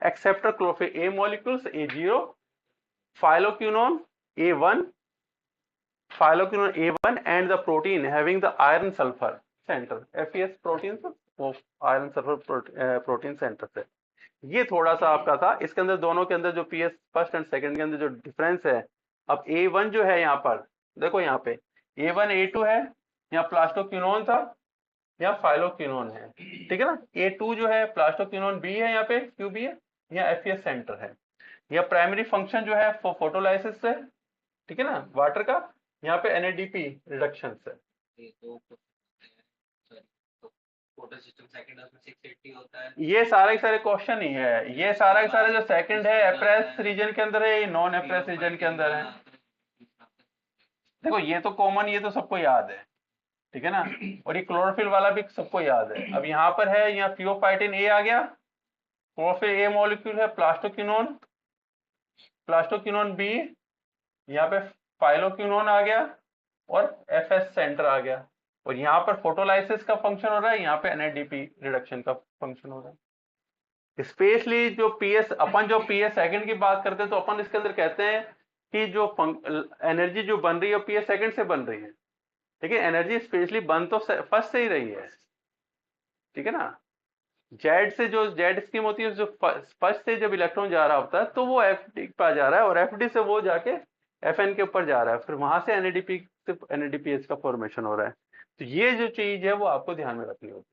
acceptor chlorophyll A molecules A0, phyloquinone A1, phyloquinone A1 and the protein having the iron sulfur center, FES proteins वो iron sulfur protein center है। ये थोड़ा सा आपका था, इसके अंदर दोनों के अंदर जो पीएस फर्स्ट एंड सेकंड के अंदर जो डिफरेंस है, अब A1 जो है यहाँ पर देखो, यहाँ पे A1 A2 है, यहाँ प्लास्टोक्विनोन था, यहाँ फाइलोक्विनोन है, ठीक है ना। A2 जो है प्लास्टोक्विनोन बी है, यहाँ पे QB है, यहाँ FES सेंटर है। यह प्राइमरी फंक्शन जो है फोटोलाइसिस से, ठीक है ना, वाटर का, यहाँ पे NADP रिडक्शन से। ये तो सॉरी, तो फोटो सिस्टम सेकंड में 680 होता है। ये सारे के सारे क्वेश्चन ही है, ये सारा के सारा जो सेकंड है एप्रेस रीजन के अंदर है, ये नॉन एप्रेस रीजन के अंदर है। देखो ये तो कॉमन, ये तो सबको याद है, ठीक है ना, और ये क्लोरोफिल वाला भी सबको याद है। अब यहाँ पर है, यहाँ थियोफाइटिन ए आ गया, क्लोरोफिल ए मॉलिक्यूल है, प्लास्टोक्विनोन, प्लास्टोक्विनोन बी, यहाँ पे फाइलोक्विनोन आ गया, और FS सेंटर आ गया, और यहाँ पर फोटोलाइसिस का फंक्शन हो रहा है, यहाँ पे NADP रिडक्शन का फंक्शन हो रहा है। स्पेशली जो पीएस, अपन जो पीएस सेकंड की बात करते हैं, तो अपन इसके अंदर कहते हैं कि जो एनर्जी जो बन रही है पीएस सेकंड से बन रही है, लेकिन एनर्जी स्पेशली बन तो फर्स्ट से ही रही है, ठीक है ना। जेड से जो जेड स्कीम होती है, जो फर्स्ट से जब इलेक्ट्रॉन जा रहा होता है तो वो FD पर जा रहा है, और FD से वो जाके FN के ऊपर जा रहा है, फिर वहां से NADP से NADPH का फॉर्मेशन हो रहा है। तो ये जो चीज है वो आपको ध्यान में रखनी होगी।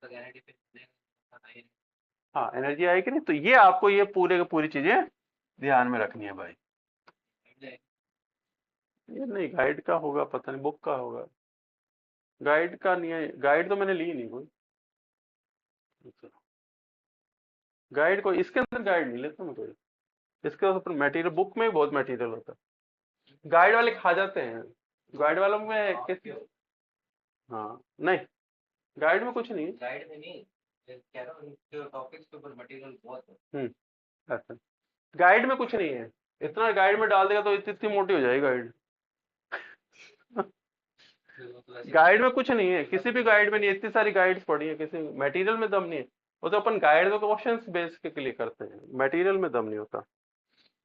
तो गारंटी पे नहीं। हाँ, एनर्जी आएगी नहीं, तो ये आपको ये पूरे की पूरी चीजें ध्यान में रखनी है भाई। ये नहीं गाइड का होगा, पता नहीं बुक का होगा, गाइड का नहीं है, गाइड तो मैंने ली नहीं कोई, गाइड को इसके अंदर गाइड नहीं लेता मैं कोई, इसके ऊपर मटेरियल बुक में बहुत मटेरियल होता है, गाइड वाले खा जाते हैं, गाइड वालों में किस, हाँ नहीं, गाइड में कुछ नहीं है। गाइड में नहीं, कह रहा हूँ जो टॉपिक्स के ऊपर मटेरियल बहुत है। अच्छा, गाइड में कुछ नहीं है, इतना गाइड में डाल देगा तो इतनी मोटी हो जाएगी गाइड। गाइड में कुछ नहीं है, किसी भी गाइड में नहीं है, इतनी सारी गाइड्स पढ़ी है, किसी मटेरियल में दम नहीं है, वो तो अपन गाइड तो क्वेश्चंस बेस के लिए करते हैं, मटेरियल में दम नहीं होता।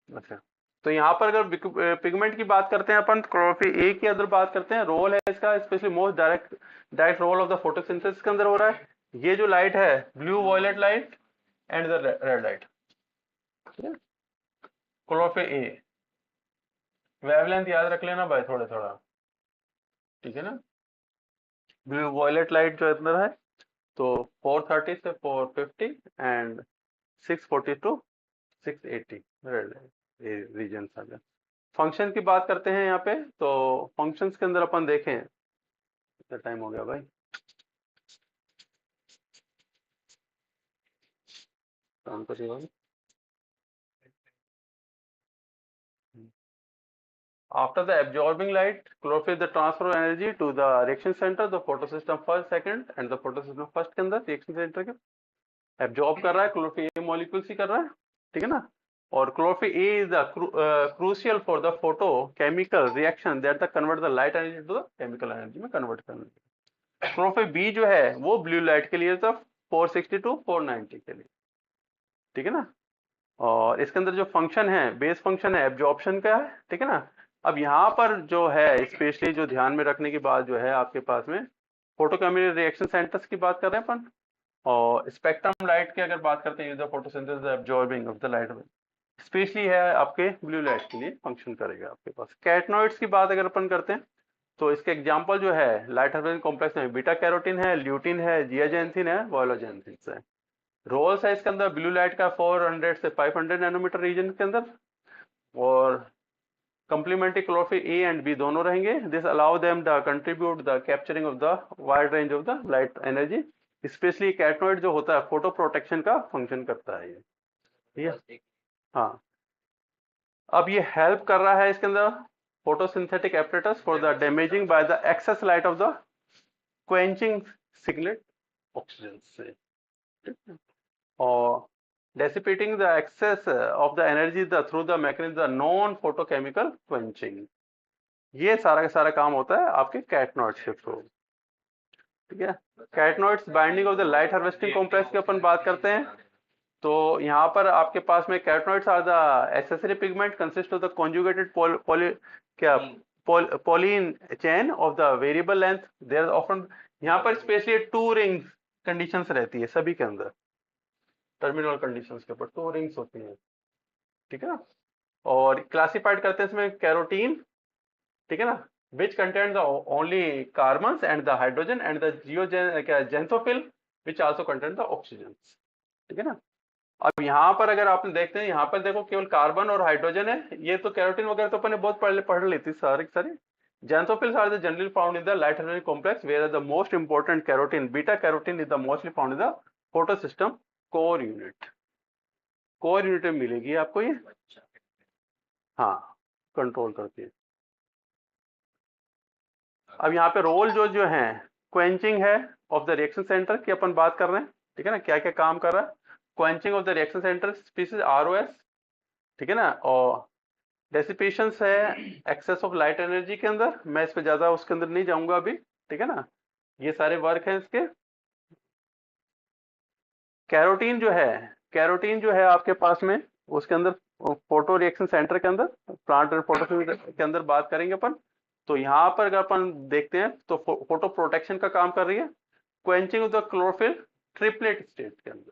अच्छा, तो यहाँ पर अगर पिगमेंट की बात करते हैं अपन, क्लोरोफिल ए की अंदर बात करते हैं, रोल है इसका specially most direct role of the photosynthesis के अंदर हो रहा है। ये जो लाइट है, blue violet light and the red light, chlorophyll A, wavelength याद रख लेना भाई थोड़ा थोड़ा, ठीक है ना। ब्लू वॉयलेट लाइट जो अंदर है, तो 430 से 450 एंड 640 टू 680 रेड लाइट, ये रीजन आ गया। फंक्शन की बात करते हैं यहाँ पे, तो फंक्शंस के अंदर अपन देखें, कितना टाइम हो गया भाई, काम तो नहीं हुआ। After the absorbing light, chlorophyll the transfer of energy to the reaction center, the photosystem first, second and the photosystem first के अंदर reaction center के absorb कर रहा है, chlorophyll A molecules ही कर रहा है, ठीक है ना। और chlorophyll A is the crucial for the photochemical reaction that the convert the light energy to the chemical energy में convert करने के। chlorophyll B जो है वो blue light के लिए था 460 to 490 के लिए, ठीक है ना। और इसके अंदर जो फंक्शन है, बेस फंक्शन है एब्जॉर्प्शन का है, ठीक है ना। अब यहाँ पर जो है स्पेशली जो ध्यान में रखने की बात जो है आपके पास में, फोटोकेमिकल रिएक्शन सेंटर्स की बात कर रहे हैं अपन, और स्पेक्ट्रम लाइट की अगर बात करते हैं, photosynthesis absorbing of the light, specially है आपके ब्लू लाइट के लिए फंक्शन करेगा आपके पास। कैटनोइड्स की बात अगर अपन करते हैं, तो इसके एग्जाम्पल जो है लाइट हार्वेस्टिंग कॉम्प्लेक्स में बीटा कैरोटीन है, ल्यूटिन है, जियाजेंथिन है, वॉयलोजेंथिन है। रोल्स है इसके अंदर ब्लू लाइट का 400 से 500 नैनोमीटर रीजन के अंदर, और complementary chlorophyll A and B दोनों रहेंगे। This allow them to contribute the capturing of the wide range of the light energy, specially carotenoid जो होता है फोटो प्रोटेक्शन का फंक्शन करता है ये, ठीक है। हाँ, अब ये हेल्प कर रहा है इसके अंदर photosynthetic apparatus for the damaging by the excess light of the quenching singlet oxygen से, और dissipating the excess of the energy through the mechanism the non photochemical quenching, ये सारा का सारा काम होता है आपके कैटनोइड्स के थ्रू, ठीक है। Carotenoids binding of the light harvesting complex की अपन बात करते हैं, तो यहाँ पर आपके पास में carotenoids are the accessory pigment consist of the conjugated क्या polyene chain of the variable length. There often यहाँ पर स्पेशली 2 रिंग्स कंडीशंस रहती है सभी के अंदर, टर्मिनल कंडीशंस के ऊपर 2 रिंग्स होती हैं, ठीक है ना। और क्लासिफाइड करते हैं इसमें कैरोटीन, ठीक है ना, which contains the only carbons and the hydrogen and the xanthophil which also contains the oxygens, ठीक है ना। अब यहाँ पर अगर आपने देखते हैं, यहाँ पर देखो केवल कार्बन और हाइड्रोजन है, ये तो कैरोटीन वगैरह तो अपन ने बहुत पढ़ ली थी सारी सारी। Xanthophils are the generally found in the light hydrogen complex, whereas the most important carotene, beta carotene, is the mostly found in the photosystem core unit। Core unit में मिलेगी आपको ये, हाँ, कंट्रोल करती है। अब यहाँ पे रोल जो जो है, क्वेंचिंग है ऑफ द रिएक्शन सेंटर की अपन बात कर रहे हैं, ठीक है ना, क्या क्या काम कर रहा है। Quenching of the reaction centre species ROS, ठीक है ना, और डेसिपेशंस है एक्सेस ऑफ लाइट एनर्जी के अंदर, मैं इस पे ज्यादा उसके अंदर नहीं जाऊंगा अभी, ठीक है ना, ये सारे वर्क हैं इसके। कैरोटीन जो है आपके पास में, उसके अंदर फोटो रिएक्शन सेंटर के अंदर, प्लांट एंड फोटो के अंदर बात करेंगे अपन। तो यहाँ पर अगर अपन देखते हैं तो फोटो प्रोटेक्शन का काम कर रही है, quenching of the chlorophyll triplet state के अंदर,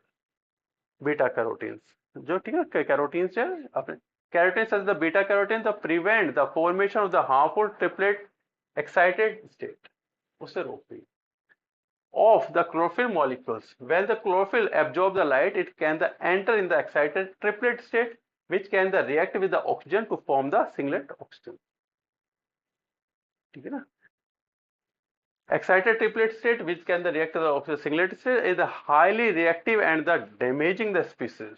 बीटा कैरोटीन्स जो, ठीक है, कैरोटीन्स है अपने carotenes as the beta carotene the prevent the formation of the harmful triplet excited state, उससे रोकती of the chlorophyll molecules. When the chlorophyll absorb the light, it can enter in the excited triplet state, which can react with the oxygen to form the singlet oxygen, ठीक है ना। Excited triplet state which can react to the singlet state is highly reactive and damaging the species.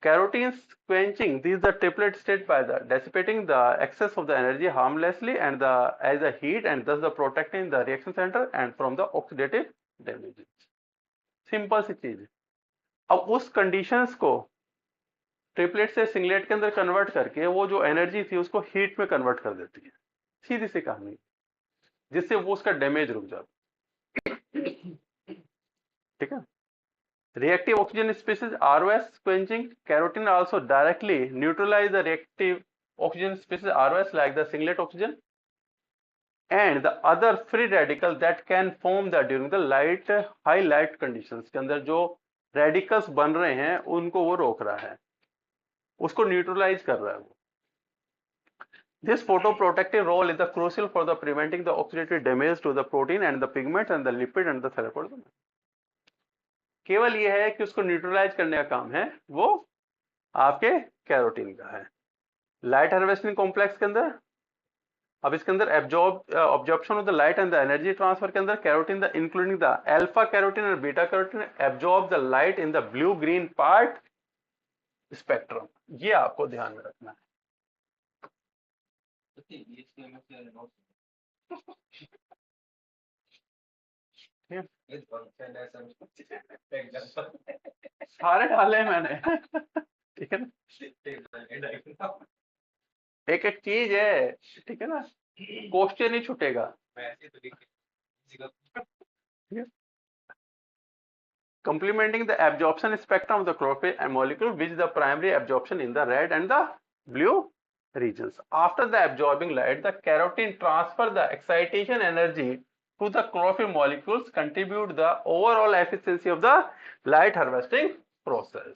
Carotenes quenching these the triplet state by the dissipating the excess of the energy harmlessly and as the heat, and thus the protecting the reaction center and from the oxidative damages. Simple सी चीज है। अब उस conditions को triplet से singlet के अंदर convert करके वो जो एनर्जी थी उसको हीट में कन्वर्ट कर देती है, सीधी सी कहानी, जिससे वो उसका डैमेज रुक जाता, ठीक है। Reactive oxygen species ROS quenching carotene also directly neutralize the reactive oxygen species ROS like the singlet oxygen and the other free radical that can form the during the high light conditions के अंदर जो radicals बन रहे हैं उनको वो रोक रहा है, उसको न्यूट्रलाइज कर रहा है वो। This photoprotective role is the crucial for the preventing the oxidative damage to the protein and the pigments and the lipid and the therapeutic। केवल ये है कि उसको न्यूट्रलाइज करने का काम है वो आपके कैरोटीन का है लाइट हार्वेस्टिंग कॉम्प्लेक्स के अंदर। अब इसके अंदर absorption of the light and the energy transfer के अंदर carotene the including the alpha carotene और beta carotene absorb the light in the blue green part spectrum, ये आपको ध्यान में रखना है। सारे डाले हैं मैंने, ठीक है ना, एक एक चीज है, ठीक है ना, क्वेश्चन नहीं छूटेगा। Complementing the absorption spectrum of the chlorophyll molecule, which is the primary absorption in the red and the blue regions. After the absorbing light, the carotene transfer the excitation energy to the chlorophyll molecules, contribute the overall efficiency of the light harvesting process.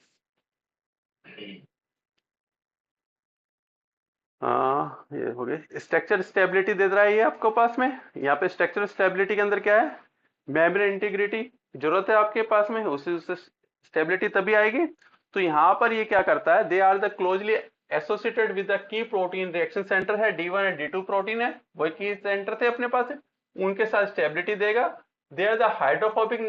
ये हो गया। Structure stability दे रहा है ये आपको पास में, यहाँ पे स्ट्रक्चर स्टेबिलिटी के अंदर क्या है, मेम्ब्रेन इंटीग्रिटी जरूरत है आपके पास में, उससे स्टेबिलिटी तभी आएगी। तो यहाँ पर ये क्या करता है, they are the closely associated with the key protein reaction centre है, D1 एंड D2 प्रोटीन है, वही की सेंटर थे अपने पास है, उनके साथ स्टेबिलिटी देगा। दे आर द हाइड्रोफोबिक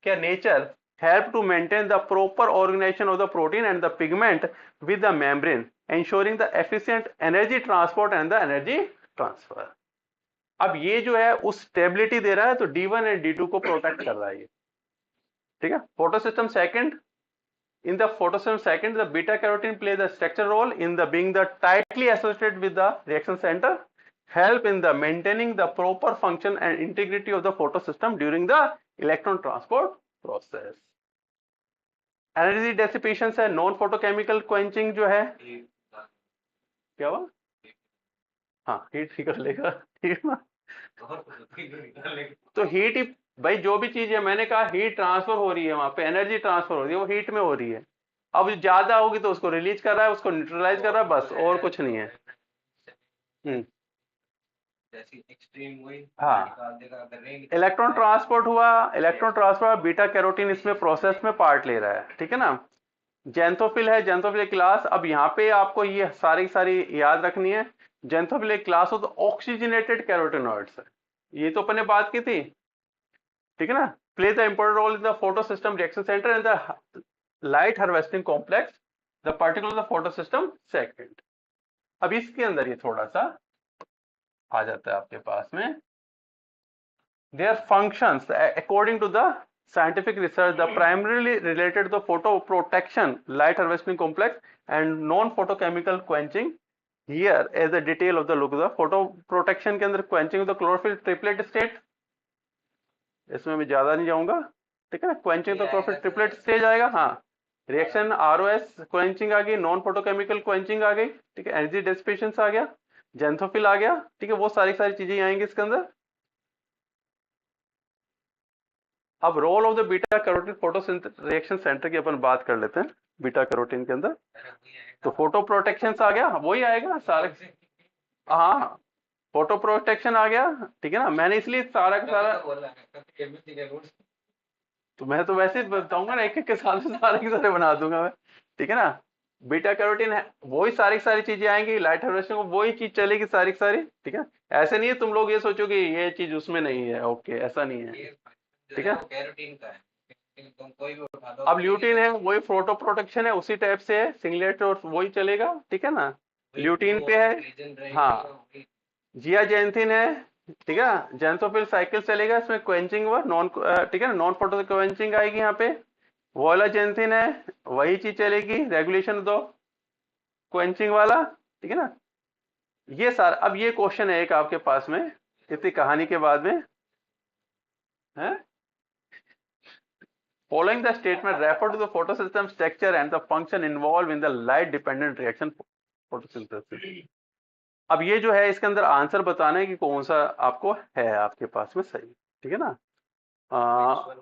क्या nature help to maintain the proper organization of the protein and the pigment with the membrane, ensuring the efficient energy transport and the energy transfer. अब ये जो है उस स्टेबिलिटी दे रहा है, तो D1 एंड D2 को प्रोटेक्ट कर रहा है ये, ठीक है। Photosystem second, in the photosystem second, the beta carotene play the structure role in the being the tightly associated with the reaction center, help in the maintaining the proper function and integrity of the photosystem during the electron transport process. Energy dissipation है, non photochemical quenching जो है, क्या हुआ? हाँ, heat ही कर लेगा, ठीक है ना। तो हीट ही भाई, जो भी चीज है, मैंने कहा हीट ट्रांसफर हो रही है, वहां पे एनर्जी ट्रांसफर हो रही है, वो हीट में हो रही है। अब ज्यादा होगी तो उसको रिलीज कर रहा है, उसको न्यूट्रलाइज कर रहा है, बस और कुछ नहीं है। हम्म जैसी एक्सट्रीम हुई हाँ, निकाल देगा, अगर नहीं इलेक्ट्रॉन ट्रांसपोर्ट हुआ, इलेक्ट्रॉन ट्रांसफर, बीटा कैरोटीन इसमें प्रोसेस में पार्ट ले रहा है, ठीक है ना। जेंथोफिल है, जेंथोफिल क्लास। अब यहाँ पे आपको ये सारी सारी याद रखनी है। Xanthophyll class of oxygenated carotenoids है, ये तो अपन ने बात की थी, ठीक है ना। Play the important role in the photo system reaction centre and the light harvesting complex, the particular photosystem second. अब इसके अंदर ये थोड़ा सा आ जाता है आपके पास में, their functions according to the scientific research, the primarily related to the photo protection, light harvesting complex and non photochemical quenching. Here as a detail of the look of the photo protection के अंदर quenching of the chlorophyll triplet state, इसमें मैं ज्यादा नहीं जाऊंगा, ठीक है ना। quenching तो chlorophyll triplet stage आएगा, हाँ। रिएक्शन आरओएस क्वेंचिंग आ गई, नॉन फोटोकेमिकल क्वेंचिंग आ गई, ठीक है। एनर्जी डिसिपेशन आ गया, जेंथोफिल आ गया, ठीक है। वो सारी सारी चीजें आएंगी इसके अंदर। अब role of the beta carotene photo reaction centre की अपन बात कर लेते हैं। बीटा कैरोटीन के अंदर तो फोटो प्रोटेक्शन आ गया, वही आएगा सारे। हाँ, फोटो प्रोटेक्शन आ गया, ठीक है ना। मैंने इसलिए सारा का सारा, तो मैं तो वैसे ही बताऊंगा ना, एक एक के साथ सारे के सारे बना दूंगा मैं, ठीक है ना। बीटा कैरोटीन है, वही सारी सारी चीजें आएंगी, लाइट हार्वेस्टिंग वही चीज चलेगी सारी की सारी, ठीक है। ऐसे नहीं है तुम लोग ये सोचोगे ये चीज उसमें नहीं है, ओके, ऐसा नहीं है, ठीक है। कैरोटीन का है, तुम कोई भी उठा लो। अब ल्यूटीन है, वही फोटो प्रोटेक्शन है, उसी टाइप से है, सिंगलेट और वही चलेगा, ठीक है ना। ल्यूटीन पे है, हाँ। जियाजेंथिन है, ठीक है। जेंथोफिल साइकिल चलेगा, इसमें क्वेंचिंग व नॉन, ठीक है ना, नॉन फोटो क्वेंचिंग आएगी यहाँ पे। वोलाजेंथिन है, वही चीज चलेगी, रेगुलेशन दो क्वेंचिंग वाला, ठीक है ना। ये सारा, अब ये क्वेश्चन है एक आपके पास में इतनी कहानी के बाद में है। Following the statement refer to the photosystem structure and the function involved in the light dependent reaction photosynthesis. अब ये जो है इसके अंदर आंसर बताना है कि कौन सा आपको है आपके पास में सही, ठीक है ना। हाँ,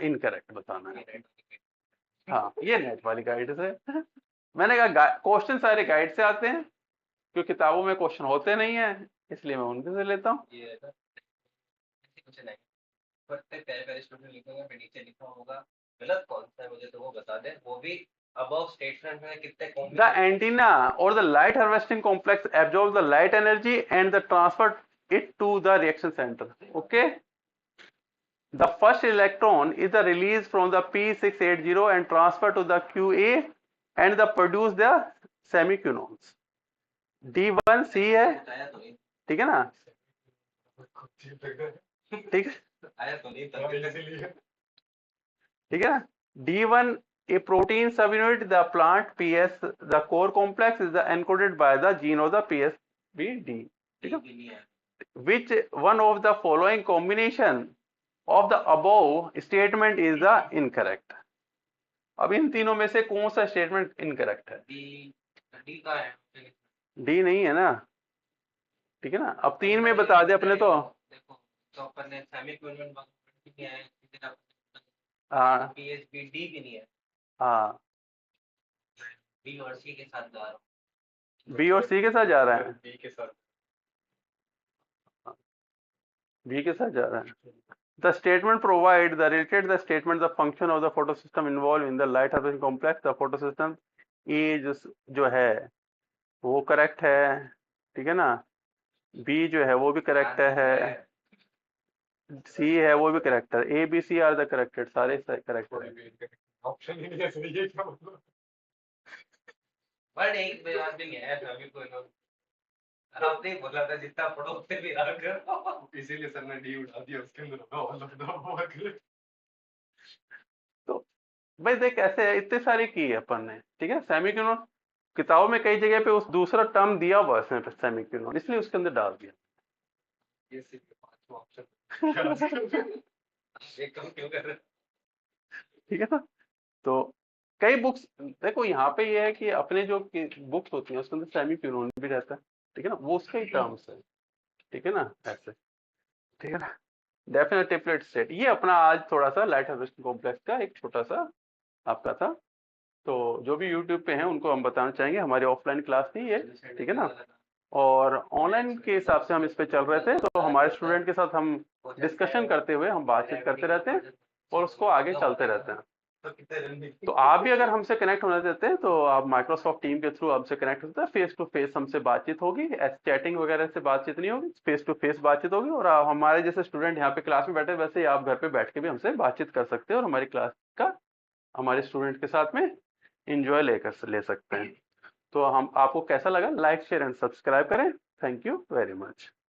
इनकरेक्ट बताना है। हाँ, ये नेट वाली गाइड से मैंने कहा क्वेश्चन सारे गाइड से आते हैं, क्योंकि किताबों में क्वेश्चन होते नहीं है, इसलिए मैं उनके से लेता हूँ। पहले स्टूडेंट लिखूंगा, फिर नीचे लिखा होगा गलत कौन सा है मुझे तो वो बता दे, वो भी above statement में कितने The antenna or the light harvesting complex absorbs the light energy and the transfer it to the reaction center. Okay. The first electron is the release from the P680 and transfer to the QA and the produce the semiquinons. D1C है, ठीक है ना, ठीक है, आया तो नहीं ठीक है ना। D1 a protein subunit, the plant PS, the core complex is the encoded by the gene of the PSBD, ठीक है। Which one of the following combination of the above statement is the incorrect? अब इन तीनों में से कौन सा statement incorrect है? D का है, डी नहीं है ना, ठीक है ना। अब तीन में बता दे अपने तो। देखो तो अपन ने सेमीक्विनन नहीं है, हाँ, पीएसबीडी भी नहीं है, हाँ, बी और सी के साथ जा रहा हूँ, बी और सी के साथ जा रहा है, बी के साथ, बी के साथ जा रहा है। The statement provide the related the statement the function of the photosystem involved in the light harvesting complex. The photosystem is जो है वो करेक्ट है, ठीक है ना। बी जो है वो भी करेक्ट है, सी है वो भी करेक्ट है, A B C are the corrected, सारे करेक्ट है। ऑप्शन ही नहीं है, सही है क्या मतलब? बट एक बात भी है सभी को, आपने बोला था जितना पढ़ो उतने भी याद करो, इसीलिए सर ने डी उठा दिया उसके अंदर। तो भाई देख ऐसे इतने सारी की है अपन ने, ठीक है। सेमीक्यूनॉन किताबों में कई जगह पे उस दूसरा टर्म दिया हुआ है सेमीक्यूनॉन, इसलिए उसके अंदर डाल दिया। ये सिर्फ 5 ऑप्शन एक काम क्यों कर रहे ठीक है ना। तो कई बुक्स देखो, यहाँ पे ये है कि अपने जो बुक्स होती हैं उसके अंदर सेमी पिनोन भी रहता है, ठीक है ना, वो उसके टर्म्स है, ठीक है ना, ऐसे, ठीक है ना। डेफिनेट टेम्पलेट सेट, ये अपना आज थोड़ा सा लाइटर वेस्ट कॉम्प्लेक्स का एक छोटा सा आपका था। तो जो भी यूट्यूब पे हैं उनको हम बताना चाहेंगे, हमारी ऑफलाइन क्लास थी ये, ठीक है ना, और ऑनलाइन के हिसाब से हम इस पे चल रहे थे, तो हमारे स्टूडेंट के साथ हम डिस्कशन करते हुए हम बातचीत करते रहते हैं और उसको आगे चलते रहते हैं। तो कितने रन भी तो आप भी अगर हमसे कनेक्ट होना चाहते हैं तो आप माइक्रोसॉफ्ट टीम के थ्रू हमसे कनेक्ट होते हैं, फेस टू फेस हमसे बातचीत होगी, चैटिंग वगैरह से बातचीत नहीं होगी, फेस टू फेस बातचीत होगी। और हमारे जैसे स्टूडेंट यहाँ पे क्लास में बैठे हैं, वैसे ही आप घर पे बैठ के भी हमसे बातचीत कर सकते हैं और हमारी क्लास का हमारे स्टूडेंट के साथ में इंजॉय ले सकते हैं। तो हम आपको कैसा लगा, लाइक शेयर एंड सब्सक्राइब करें। Thank you very much.